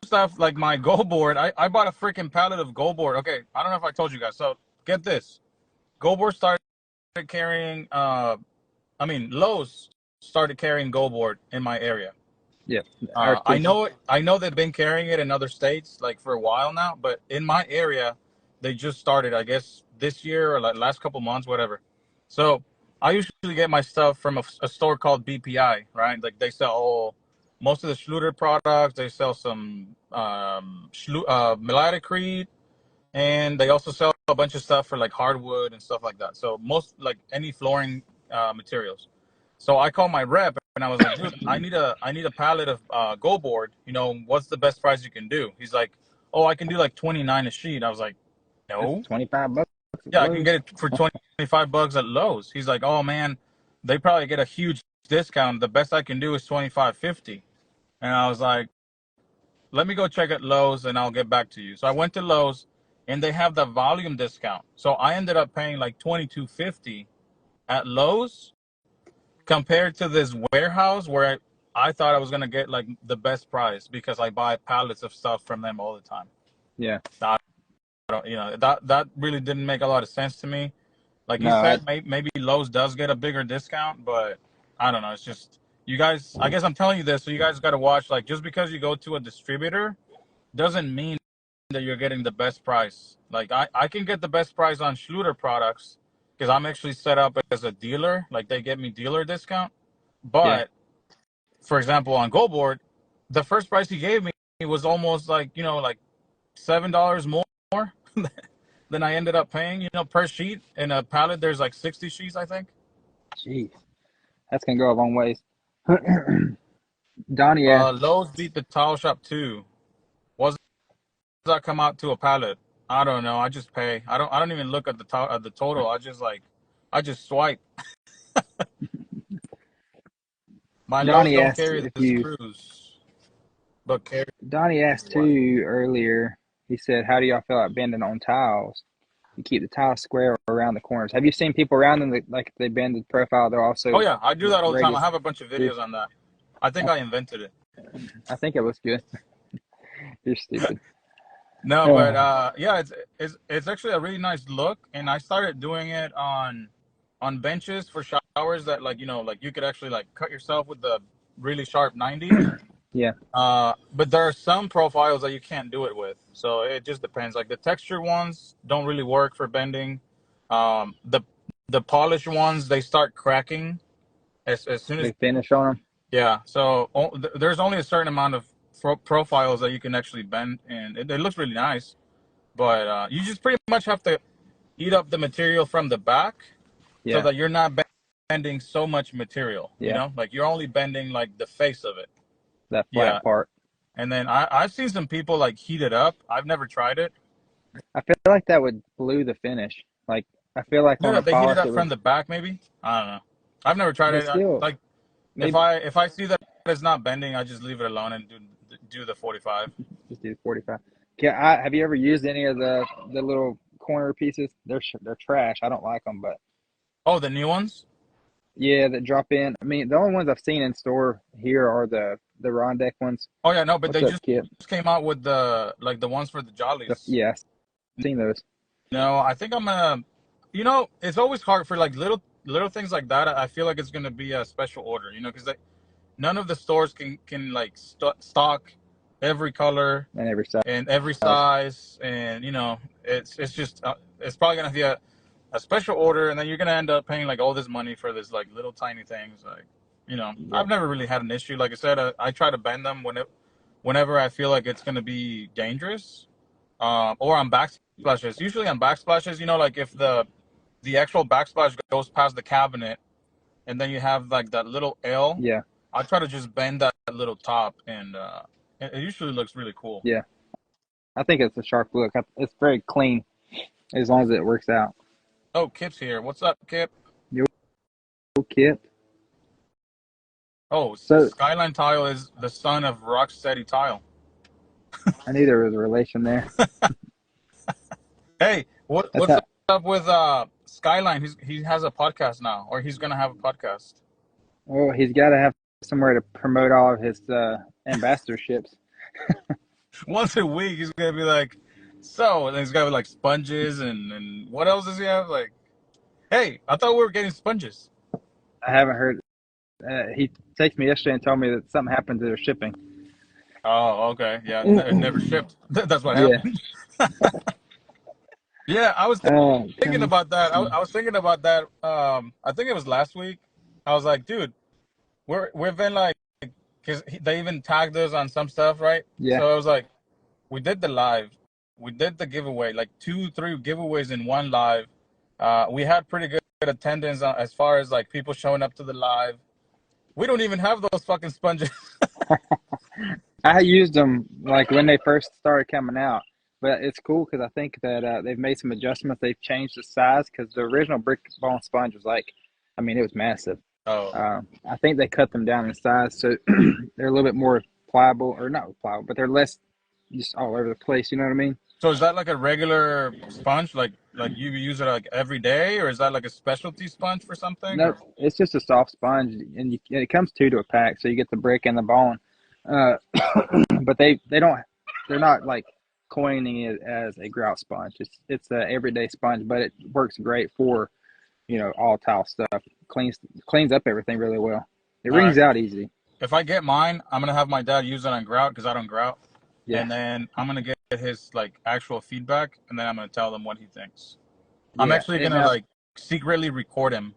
stuff like my Go board. I bought a freaking pallet of Go board. Okay, I don't know if I told you guys. So get this. Go board started carrying Lowe's started carrying Go board in my area. Yeah, ours too. I know they've been carrying it in other states like for a while now, but in my area, they just started, I guess, this year or like last couple months, whatever. So I usually get my stuff from a store called BPI, right? Like they sell most of the Schluter products. They sell some Melodicrete, and they also sell a bunch of stuff for like hardwood and stuff like that. So most like any flooring materials. So I called my rep and I was like, dude, I need a pallet of Go board. What's the best price you can do? He's like, oh, I can do like 29 a sheet. I was like, That's no. 25 bucks at Yeah, I can Lowe's. get it for $25 at Lowe's. He's like, oh man, they probably get a huge discount. The best I can do is 25.50. And I was like, let me go check at Lowe's and I'll get back to you. So I went to Lowe's and they have the volume discount. So I ended up paying like 22.50 at Lowe's compared to this warehouse where I thought I was gonna get like the best price because I buy pallets of stuff from them all the time. Yeah, I don't, that really didn't make a lot of sense to me. Like no, you said, maybe Lowe's does get a bigger discount, but I don't know. It's just you guys. I guess I'm telling you this, so you guys got to watch. Like just because you go to a distributor doesn't mean that you're getting the best price. Like I can get the best price on Schluter products because I'm actually set up as a dealer. Like they get me dealer discount. yeah, But for example, on Go board, the first price he gave me was almost like like $7 more than I ended up paying. Per sheet in a pallet. There's like 60 sheets, I think. jeez, that's gonna go a long ways. Donnie asked, Lowe's beat the tile shop too. Was that come out to a pallet? I don't know. I just pay. I don't even look at the total. I just swipe. My Lowe's Donnie don't asked carry if the you, screws, but carry Donnie asked what? too earlier. He said, "How do y'all feel about bending on tiles? You keep the tiles square around the corners. Have you seen people around them that like they bend the profile? They're Oh also yeah, I do that all the time. I radius have a bunch of too. videos on that. I think I invented it. I think it looks good. You're stupid. No, but Uh, yeah, it's actually a really nice look, and I started doing it on benches for showers that like like you could actually like cut yourself with really sharp 90. Yeah, But there are some profiles that you can't do it with. So it just depends. Like the texture ones don't really work for bending. The polished ones, they start cracking as soon as, they finish on them. yeah. So there's only a certain amount of profiles that you can actually bend, and it looks really nice. But you just pretty much have to eat up the material from the back so Yeah, that you're not bending so much material. yeah, Like you're only bending like the face of it. that Yeah. flat part. And then I've seen some people like heat it up. I've never tried it. I feel like that would blue the finish. Like I feel like You on know, a they heat it polish up it would, from the back, maybe. I don't know. I've never tried but it. still Like maybe if I see that it's not bending, I just leave it alone and do the 45. just do 45. Have you ever used any of the little corner pieces? They're trash. I don't like them, but Oh, the new ones? yeah, that drop in. I mean, the only ones I've seen in store here are the Rondek ones. Oh yeah, no, but What's they up, just Kip? came out with the like the ones for the jollies. Yeah, I've seen those. No, I think I'm gonna. It's always hard for like little things like that. I feel like it's gonna be a special order. Because none of the stores can like stock every color And every size. and every size, and it's just it's probably gonna be a special order, and then you're gonna end up paying like all this money for this like little tiny things. Like, Yeah, I've never really had an issue. Like I said, I try to bend them whenever I feel like it's gonna be dangerous, or on backsplashes. Usually on backsplashes, like if the actual backsplash goes past the cabinet, and then you have like that little L. yeah, I try to just bend that little top, and it usually looks really cool. yeah. I think it's a sharp look. It's very clean as long as it works out. Oh, Kip's here. What's up, Kip? Yo, Kip. Oh, So Skyline Tile is the son of Rocksteady Tile. I knew there was a relation there. Hey, That's what's how. up with Skyline? He has a podcast now, or he's gonna have a podcast. Well, he's got to have somewhere to promote all of his ambassadorships. Once a week, he's gonna be like, so, and he's got like sponges and what else does he have? Like, hey, I thought we were getting sponges. I haven't heard. He texted me yesterday and told me that something happened to their shipping. Oh, okay, yeah, it never shipped. That's what Yeah. happened. Yeah, I was thinking Come about that. on. I was thinking about that. I think it was last week. I was like, dude, we've been like, because they even tagged us on some stuff, right? Yeah. So I was like, we did the live, we did the giveaway, like 2, 3 giveaways in one live. We had pretty good attendance as far as like people showing up to the live. We don't even have those fucking sponges. I used them like when they first started coming out, but it's cool because I think that they've made some adjustments. They've changed the size because the original brick bone sponge was like, I mean, it was massive. Oh, I think they cut them down in size so they're a little bit more pliable, or not pliable, but they're less just all over the place. You know what I mean? so is that like a regular sponge, like you use it like every day, or is that like a specialty sponge for something? No, Or it's just a soft sponge, and it comes two to a pack, so you get the brick and the bone. Uh, but they don't, they're not like coining it as a grout sponge. It's a everyday sponge, but it works great for all tile stuff. Cleans up everything really well. It all wrings right, out easy. if I get mine, I'm gonna have my dad use it on grout because I don't grout, Yeah, and then I'm gonna get his like actual feedback, and then I'm gonna tell him what he thinks. I'm yeah. actually And gonna now like secretly record him.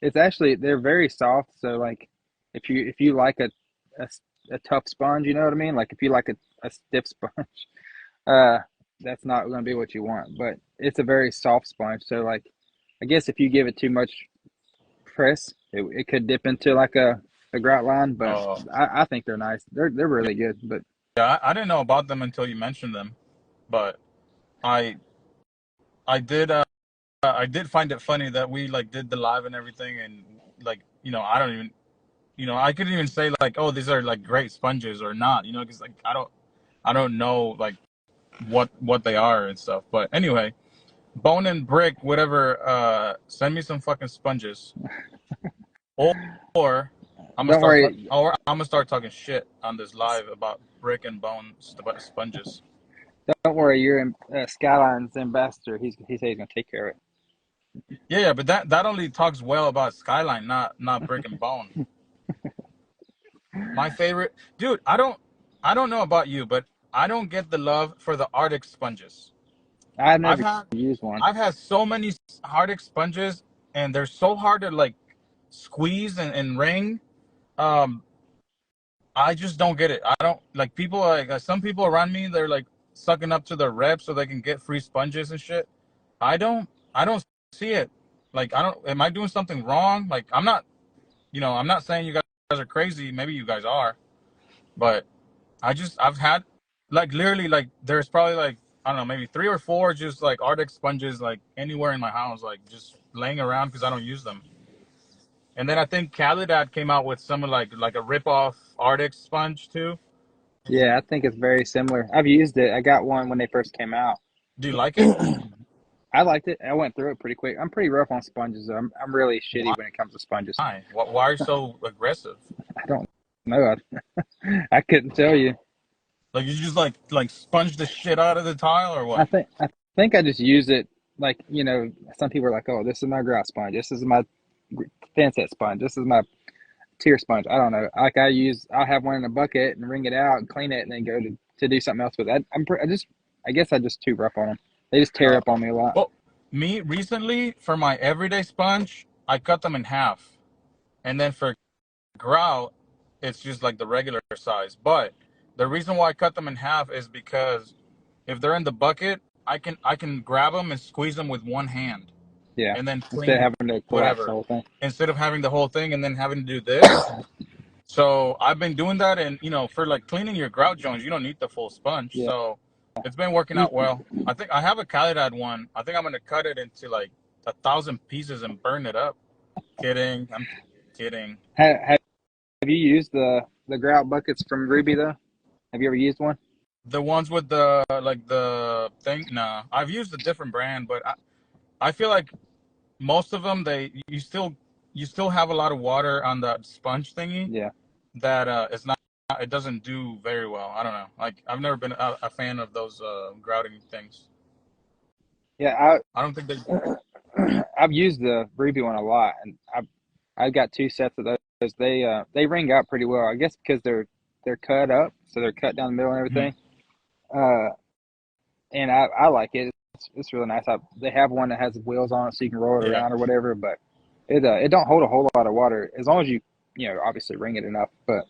it's actually they're very soft. So like if you like a, a tough sponge, you know what I mean. Like if you like a stiff sponge, uh, that's not going to be what you want. But it's a very soft sponge. So like I guess if you give it too much press, it could dip into like a grout line. But Oh, I think they're nice. They're really good. But yeah, I didn't know about them until you mentioned them, but I I did I did find it funny that we like did the live and everything, and like I don't even I couldn't even say like, oh, these are like great sponges or not, because like I don't know like what they are and stuff. But anyway, bone and brick, whatever. Send me some fucking sponges, or, or don't worry, I'm gonna start talking shit on this live about brick and bone sponges. don't worry. You're Skyline's ambassador. He said he's going to take care of Yeah, but that only talks well about Skyline, not brick and bone. My favorite, dude. I don't know about you, but I don't get the love for the Arctic sponges. I've I've never had used one. I've had so many Arctic sponges, and they're so hard to like squeeze and wring. Um, I just don't get it. I don't like people like some people around me. They're like sucking up to their reps so they can get free sponges and shit. I don't see it. Like I don't. Am I doing something wrong? Like I'm not. I'm not saying you guys are crazy. Maybe you guys are, but I've had like literally like there's probably like I don't know maybe three or four just like Arctic sponges like anywhere in my house like just laying around because I don't use them. And then I think Calidad came out with some like a rip off Arctic sponge too. Yeah, I think it's very similar. I've used it. I got one when they first came out. Do you like it? I liked it. I went through it pretty quick. I'm pretty rough on sponges, though. I'm really shitty Why? when it comes to sponges. Why are you so aggressive? I don't know. I couldn't tell you. Like you just like sponge the shit out of the tile or I what? think I think I just use it like some people are like, oh, this is my grout sponge. This is my thin set sponge. This is my tier sponge. I don't know. Like I'll have one in a bucket and wring it out and clean it and then go to do something else with it. I guess I just too rough on them. They just tear Uh, up on me a lot. well, me recently for my everyday sponge, I cut them in half, and then for grout, it's just like the regular size. But the reason why I cut them in half is because if they're in the bucket, I can grab them and squeeze them with one hand, Yeah. and then Instead of clean having to collapse the whatever, whole thing. instead of having the whole thing and then having to do this. So I've been doing that, and for like cleaning your grout joints, you don't need the full sponge. Yeah. So it's been working You, out well. I think I have a Calidad one. I think I'm gonna cut it into like 1,000 pieces and burn it up. Kidding. I'm kidding. have you used the grout buckets from Ruby though? Have you ever used one? The ones with the like the thing. Nah, I've used a different brand, but I feel like most of them you still have a lot of water on that sponge thingy Yeah. that it's not it doesn't do very well. I don't know. Like I've never been a fan of those grouting things. Yeah. I don't think they. I've used the Ruby one a lot, and I've got two sets of those. They ring out pretty well. I guess because they're cut up, so they're cut down the middle and Mhm. everything. Uh, and I like it. It's really nice. They have one that has wheels on it, so you can roll it Yeah, around or whatever. But it don't hold a whole lot of water as long as you obviously wring it enough. But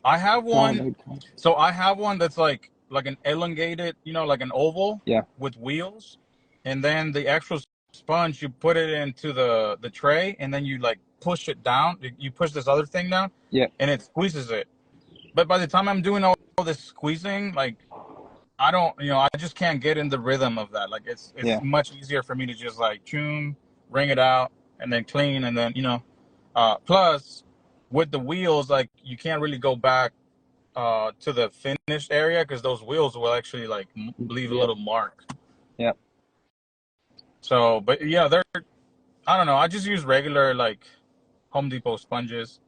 I have I don't one. know. So I have one that's like an elongated, like an oval Yeah, with wheels, and then the actual sponge you put it into the tray, and then you like push it down. You push this other thing down, yeah, and it squeezes it. But by the time I'm doing all this squeezing, like I don't, I just can't get in the rhythm of that. Like it's yeah, much easier for me to just like tune, wring it out, and then clean, and then plus with the wheels, like you can't really go back to the finished area because those wheels will actually like leave a yeah, little mark. yeah, So, but yeah, they're I don't know. I just use regular like Home Depot sponges.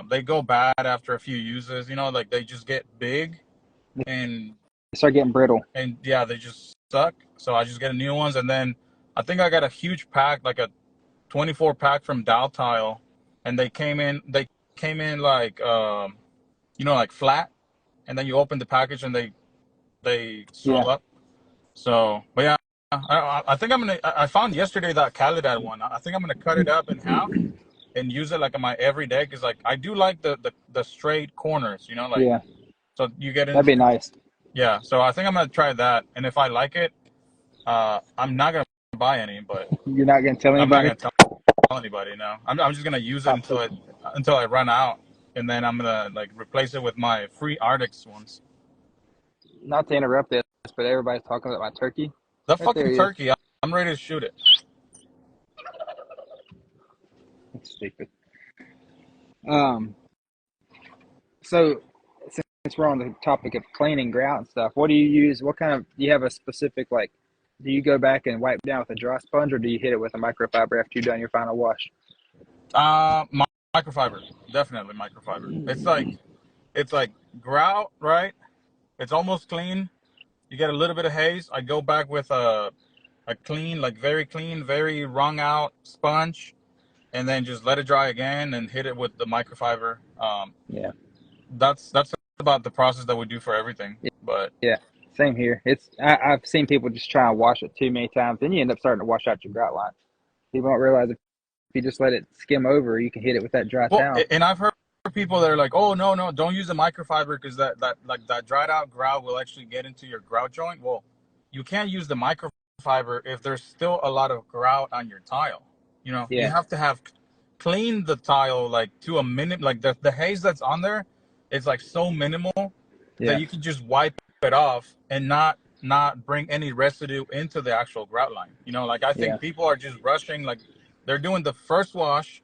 They go bad after a few uses. Like they just get big and they start getting brittle. yeah, they just suck. So I just get new ones, and then I think I got a huge pack, like a 24 pack from Dow Tile, and they came in like like flat, and then you open the package and they Yeah, swell up. So, but yeah, I think I found yesterday that Calidad one. I think I'm gonna cut it up in half and use it like in my everyday because like I do like the straight corners, like yeah, so you get that'd in. be nice. Yeah, so I think I'm gonna try that, and if I like it, I'm not gonna buy any, but You're not gonna tell I'm not anybody. gonna tell anybody. No, I'm just gonna use it Top until secret. I run out, and then I'm gonna like replace it with my free Arctics ones. Not to interrupt this, but everybody's talking about my turkey. The Right there fucking he is. turkey, I'm ready to shoot it. That's stupid. Um, so since we're on the topic of cleaning grout and stuff, what do you use? What kind of do you have a specific like? Do you go back and wipe down with a dry sponge, or do you hit it with a microfiber after you've done your final wash? Microfiber, definitely microfiber. It's like grout, right? It's almost clean. You get a little bit of haze. I go back with a clean, like very clean, very wrung out sponge, and then just let it dry again and hit it with the microfiber. Um, Yeah. that's about the process that we do for everything. But Yeah. Same here. I've seen people just try and wash it too many times, then you end up starting to wash out your grout line. People don't realize if you just let it skim over, you can hit it with that dry well, towel. and I've heard people that are like, "Oh no, no, don't use the microfiber because that dried out grout will actually get into your grout joint." Well, you can't use the microfiber if there's still a lot of grout on your tile. You Yeah. have to have clean the tile like to a minute. Like the haze that's on there, it's like so minimal that Yeah. you can just wipe it off and not bring any residue into the actual grout line. Like I Yeah. think people are just rushing, like they're doing the first wash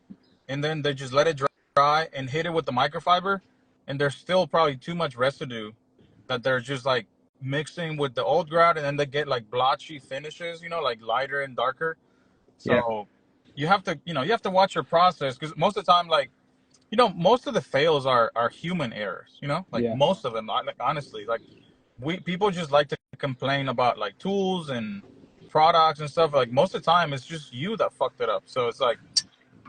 and then they just let it dry and hit it with the microfiber, and there's still probably too much residue that they're just like mixing with the old grout, and then they get like blotchy finishes, like lighter and darker. Yeah. So you have to watch your process, because most of the time, like, most of the fails are human errors. Like Yeah. most of them, like, honestly, like we people just like to complain about like tools and products and stuff. Like most of the time, it's just you that fucked it up. So it's like,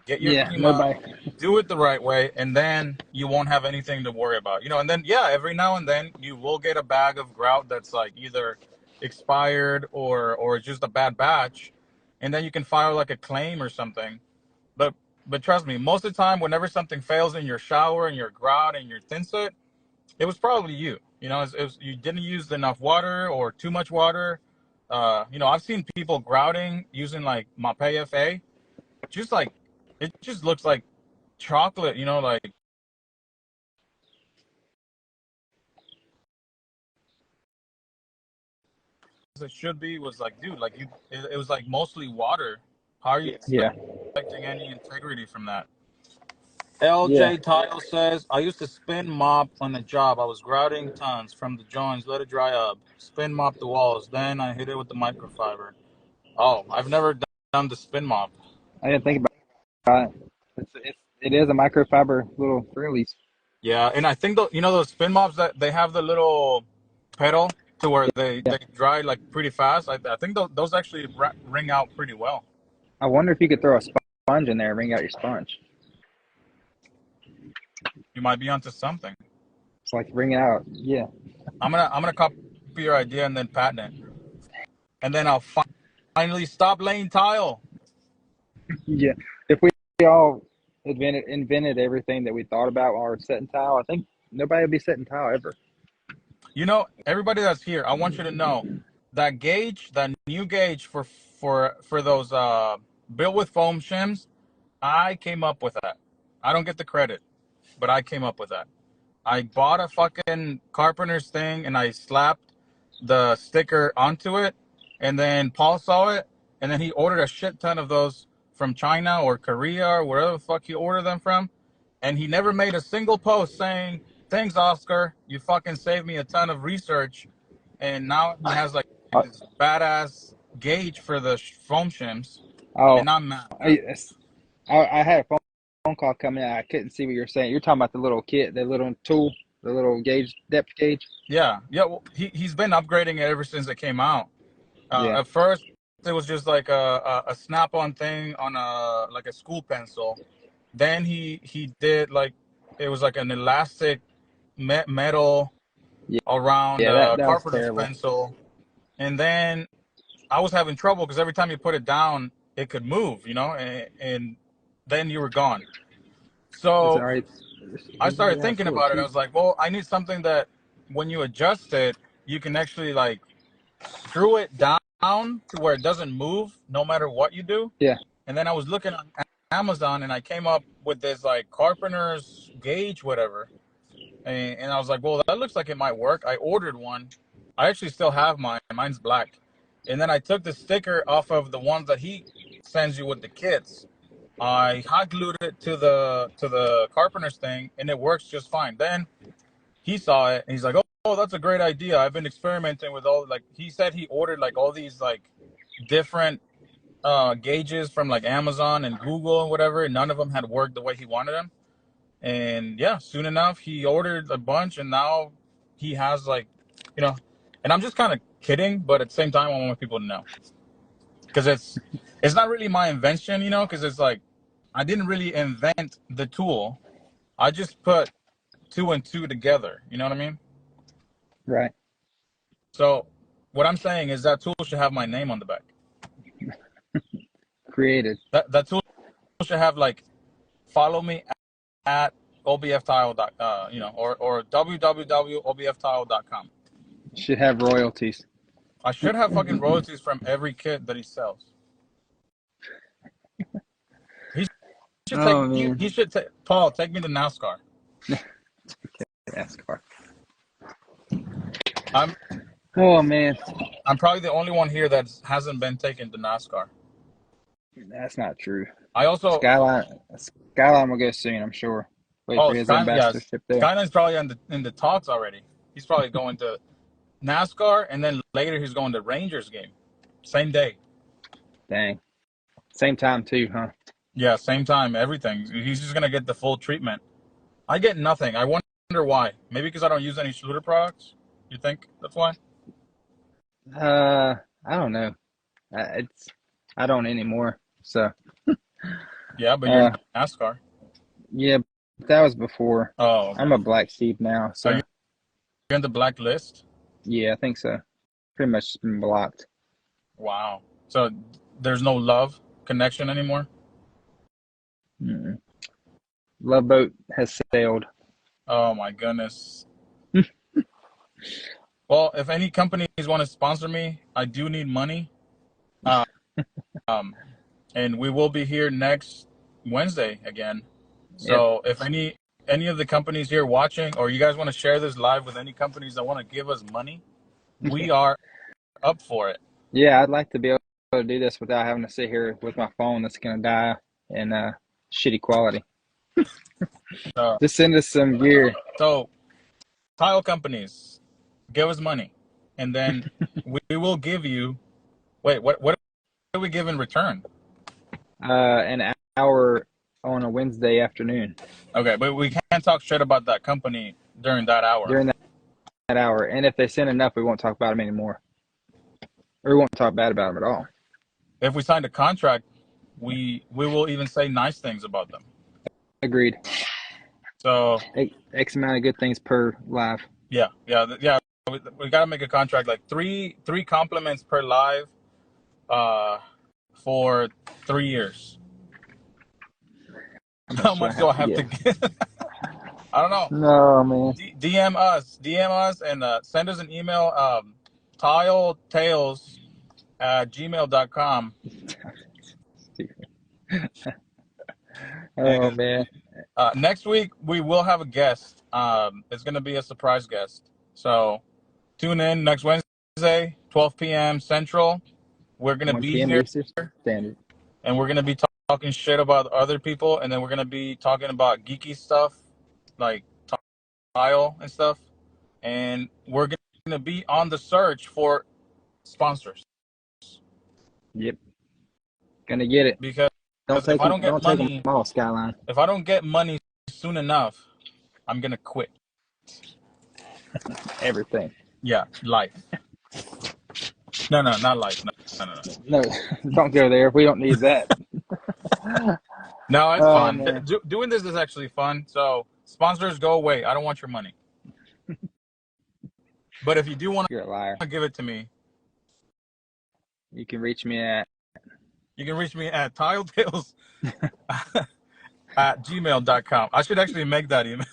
get your Yeah. team up, Nobody. do it the right way, and then you won't have anything to worry about. And then, yeah, every now and then you will get a bag of grout that's like either expired or just a bad batch, and then you can file like a claim or something. But trust me, most of the time, whenever something fails in your shower and your grout and your thin set, it was probably you. You didn't use enough water or too much water. I've seen people grouting using like Mapei FA, just like it just looks like chocolate, like it should be. Was like, dude, like it was like mostly water. How are you Yeah. expecting any integrity from that? Yeah. LJ Tile says, I used to spin mop on a job. I was grouting tons from the joints, let it dry up, spin mop the walls, then I hit it with the microfiber. Oh, I've never done the spin mop. I didn't think about it. It is a microfiber little release. Yeah, and I think those spin mops that they have the little pedal to where they Yeah. dry like pretty fast. I think those actually ring out pretty well. I wonder if you could throw a sponge in there and wring out your sponge. You might be onto something. It's like wring it out. Yeah. I'm gonna copy your idea and then patent it, and then I'll finally stop laying tile. Yeah. If we all invented everything that we thought about while we're setting tile, I think nobody would be setting tile ever. Everybody that's here, I want you to know that gauge, that new gauge for those built with foam shims, I came up with that. I don't get the credit, but I came up with that. I bought a fucking carpenter's thing and I slapped the sticker onto it, and then Paul saw it, and then he ordered a shit ton of those from China or Korea or wherever the fuck he ordered them from, and he never made a single post saying, "Thanks, Oscar, you fucking saved me a ton of research," and now he has like Uh, this badass gauge for the foam shims, oh, and I'm mad. I had a phone call coming in. I couldn't see what you're saying. You're talking about the little kit, the little tool, the little gauge, depth gauge. Yeah, yeah. Well, he's been upgrading it ever since it came out. Yeah. At first, it was just like a snap-on thing on a school pencil. Then he did like it was like an elastic metal Yeah. around Yeah. a That was carpenter's terrible. pencil, and then I was having trouble because every time you put it down, it could move, and then you were gone. It's So all right. I He's already started out of thinking school. about it. I Jeez. was like, well, I need something that when you adjust it, you can actually like screw it down to where it doesn't move no matter what you do. Yeah. And then I was looking on Amazon and I came up with this like carpenter's gauge, whatever. And I was like, well, that looks like it might work. I ordered one. I actually still have mine. Mine's black. And then I took the sticker off of the ones that he sends you with the kits. I hot glued it to the carpenter's thing, and it works just fine. Then he saw it and he's like, oh, that's a great idea. I've been experimenting with all, like, he said he ordered like all these like different gauges from like Amazon and Google and whatever, and none of them had worked the way he wanted them. And yeah, soon enough he ordered a bunch, and now he has like, you know, and I'm just kind of kidding, but at the same time I want people to know, because it's not really my invention, because it's like I didn't really invent the tool. I just put 2 and 2 together. You know what I mean? Right. So what I'm saying is that tool should have my name on the back. Created. That tool should have like, follow me at obftile. Or www.obftile.com. Should have royalties. I should have fucking royalties from every kit that he sells. He should Oh, take man. he should take Paul, take me to NASCAR. NASCAR. I'm Oh, man. I'm probably the only one here that hasn't been taken to NASCAR. That's not true. I also Skyline will go soon, I'm sure. Wait for his ambassadorship there. Skyline's probably in the talks already. He's probably going to NASCAR, and then later he's going to Rangers game, same day. Dang. Same time too, huh? Yeah, same time. Everything. He's just gonna get the full treatment. I get nothing. I wonder why. Maybe because I don't use any Schluter products. You think that's why? I don't know. I don't anymore. So. Yeah, but you're in NASCAR. Yeah, that was before. Oh, okay. I'm a black sheep now. So. Are you in the blacklist? Yeah, I think so. Pretty much been blocked. Wow. So there's no love connection anymore? Mm-mm. Love boat has sailed. Oh my goodness. Well, if any companies want to sponsor me, I do need money. And we will be here next Wednesday again. So if any of the companies here watching, or you guys want to share this live with any companies that want to give us money, we are up for it. Yeah, I'd like to be able to do this without having to sit here with my phone that's going to die in shitty quality. Just send us some gear. So, tile companies, give us money, and then we will give you. Wait, what do we give in return? An hour on a Wednesday afternoon. Okay, but we can't talk shit about that company during that hour. During that hour, and if they send enough, we won't talk about them anymore, or we won't talk bad about them at all. If we signed a contract, we will even say nice things about them. Agreed. So X amount of good things per live. Yeah. We gotta make a contract like three compliments per live, for 3 years. How much do I have to get? I don't know. No, man. DM us, and send us an email. tiletales@gmail.com. Oh, man. Next week we will have a guest. It's gonna be a surprise guest. So tune in next Wednesday, 12 p.m. Central. We're gonna be here, Standard. and we're gonna be talking shit about other people, and then we're gonna be talking about geeky stuff, like tile and stuff, and we're gonna be on the search for sponsors. Yep. Gonna get it. Because if I don't get money, Skyline. if I don't get money soon enough, I'm gonna quit. Everything. Yeah, life. No, not life. No, don't go there. We don't need that. No, it's fun. Doing this is actually fun. So sponsors, go away. I don't want your money. But if you do want You're a liar. to give it to me, you can reach me at tiletales@gmail.com. I should actually make that email.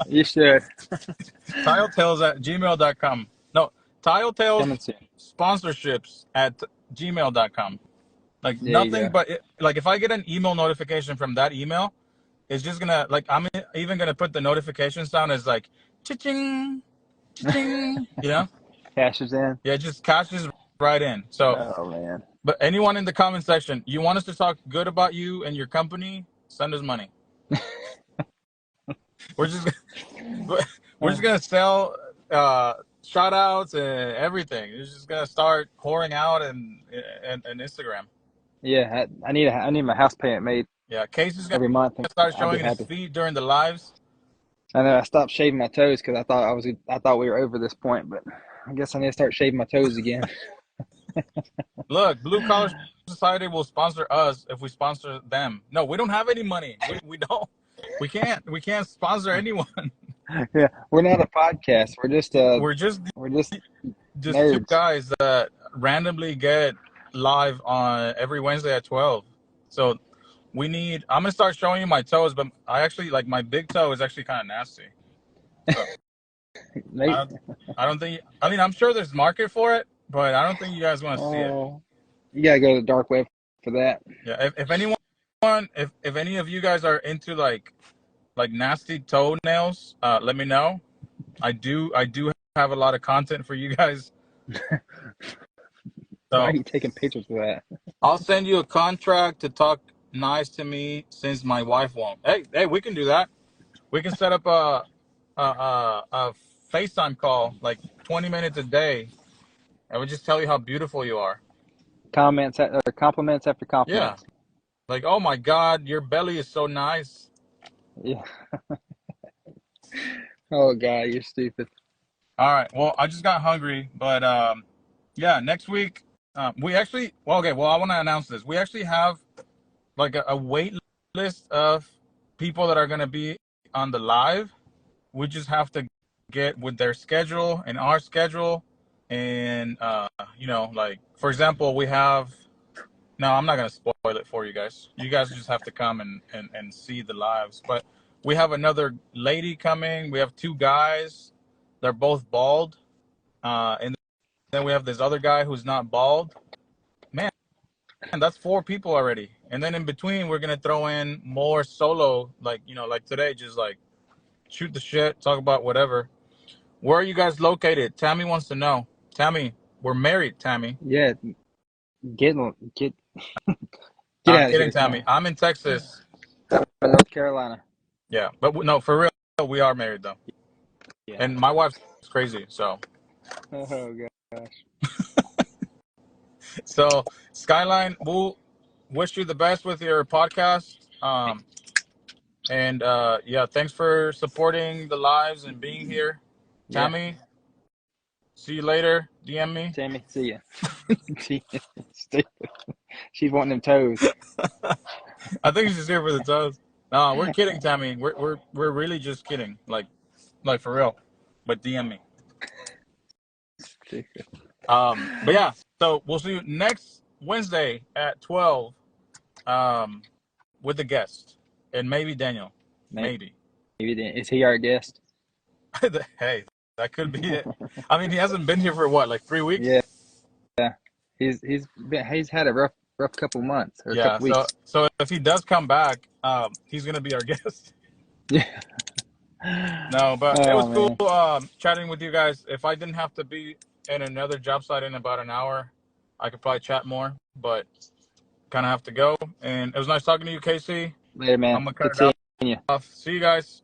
You should. tiletales@gmail.com. No, tiletales sponsorships@gmail.com. Like nothing but like if I get an email notification from that email, it's just gonna I'm even gonna put the notification sound as like cha-ching, cha-ching, you know? Cashes in. Yeah, it just cashes right in. So oh man. But anyone in the comment section, you want us to talk good about you and your company, send us money. we're just gonna sell shout outs and everything. It's just gonna start pouring out and Instagram. Yeah, I need my house payment made. Yeah, Case is gonna every month. Start showing his feet during the lives. I know. I stopped shaving my toes because I thought we were over this point, but I guess I need to start shaving my toes again. Look, Blue Collar Society will sponsor us if we sponsor them. No, we don't have any money. We don't. We can't sponsor anyone. Yeah, we're not a podcast. We're we're just just two nerds. guys that randomly get live on every Wednesday at 12. So we need. I'm gonna start showing you my toes, but I actually like my big toe is actually kind of nasty. So I Maybe, don't. I don't think. I mean, I'm sure there's market for it, but I don't think you guys want to see it. oh, you gotta go to the dark web for that. Yeah. If anyone, if any of you guys are into like nasty toenails, let me know. I do have a lot of content for you guys. Why are So you taking pictures of that? I'll send you a contract to talk nice to me since my wife won't. Hey, we can do that. We can set up a FaceTime call like 20 minutes a day, and we just tell you how beautiful you are. Or compliments after Yeah, compliments. like oh my God, your belly is so nice. Yeah. Oh God, you're stupid. All right. Well, I just got hungry, but yeah, next week we actually well okay. Well, I want to announce this. We actually have like a wait list of people that are gonna be on the live. We just have to get with their schedule and our schedule, and like for example, we have. No, I'm not gonna spoil it for you guys. You guys just have to come and see the lives. But we have another lady coming. We have two guys. They're both bald. And then we have this other guy who's not bald. Man, that's four people already. And then in between, we're gonna throw in more solo, like like today, just like shoot the shit, talk about whatever. Where are you guys located? Tammy wants to know. Tammy, we're married. Tammy, Yeah, get get get I'm out of kidding. here, Tammy, Tom. I'm in Texas. From North Carolina. Yeah, but no, for real, we are married though. Yeah. And my wife's crazy. Oh gosh. So Skyline, we'll wish you the best with your podcast. And yeah, thanks for supporting the lives and being here. Yeah, Tammy, see you later. DM me. Tammy, see ya. She, stupid. She's wanting them toes. I think she's here for the toes. No, we're kidding, Tammy. We're really just kidding. Like for real. But DM me. Stupid. But yeah, so we'll see you next Wednesday at 12 with the guest. And maybe Daniel. Maybe, Maybe. maybe then is he our guest? Hey, that could be it. I mean, he hasn't been here for what, like 3 weeks? Yeah, he's had a rough couple months or a Yeah, couple weeks. so if he does come back, he's gonna be our guest. Yeah. No, but it was Oh cool man. chatting with you guys. If I didn't have to be in another job site in about an hour, I could probably chat more, but kind of have to go. And it was nice talking to you, Casey. Later, man. I'm gonna cut Good it seeing you. off. See you guys.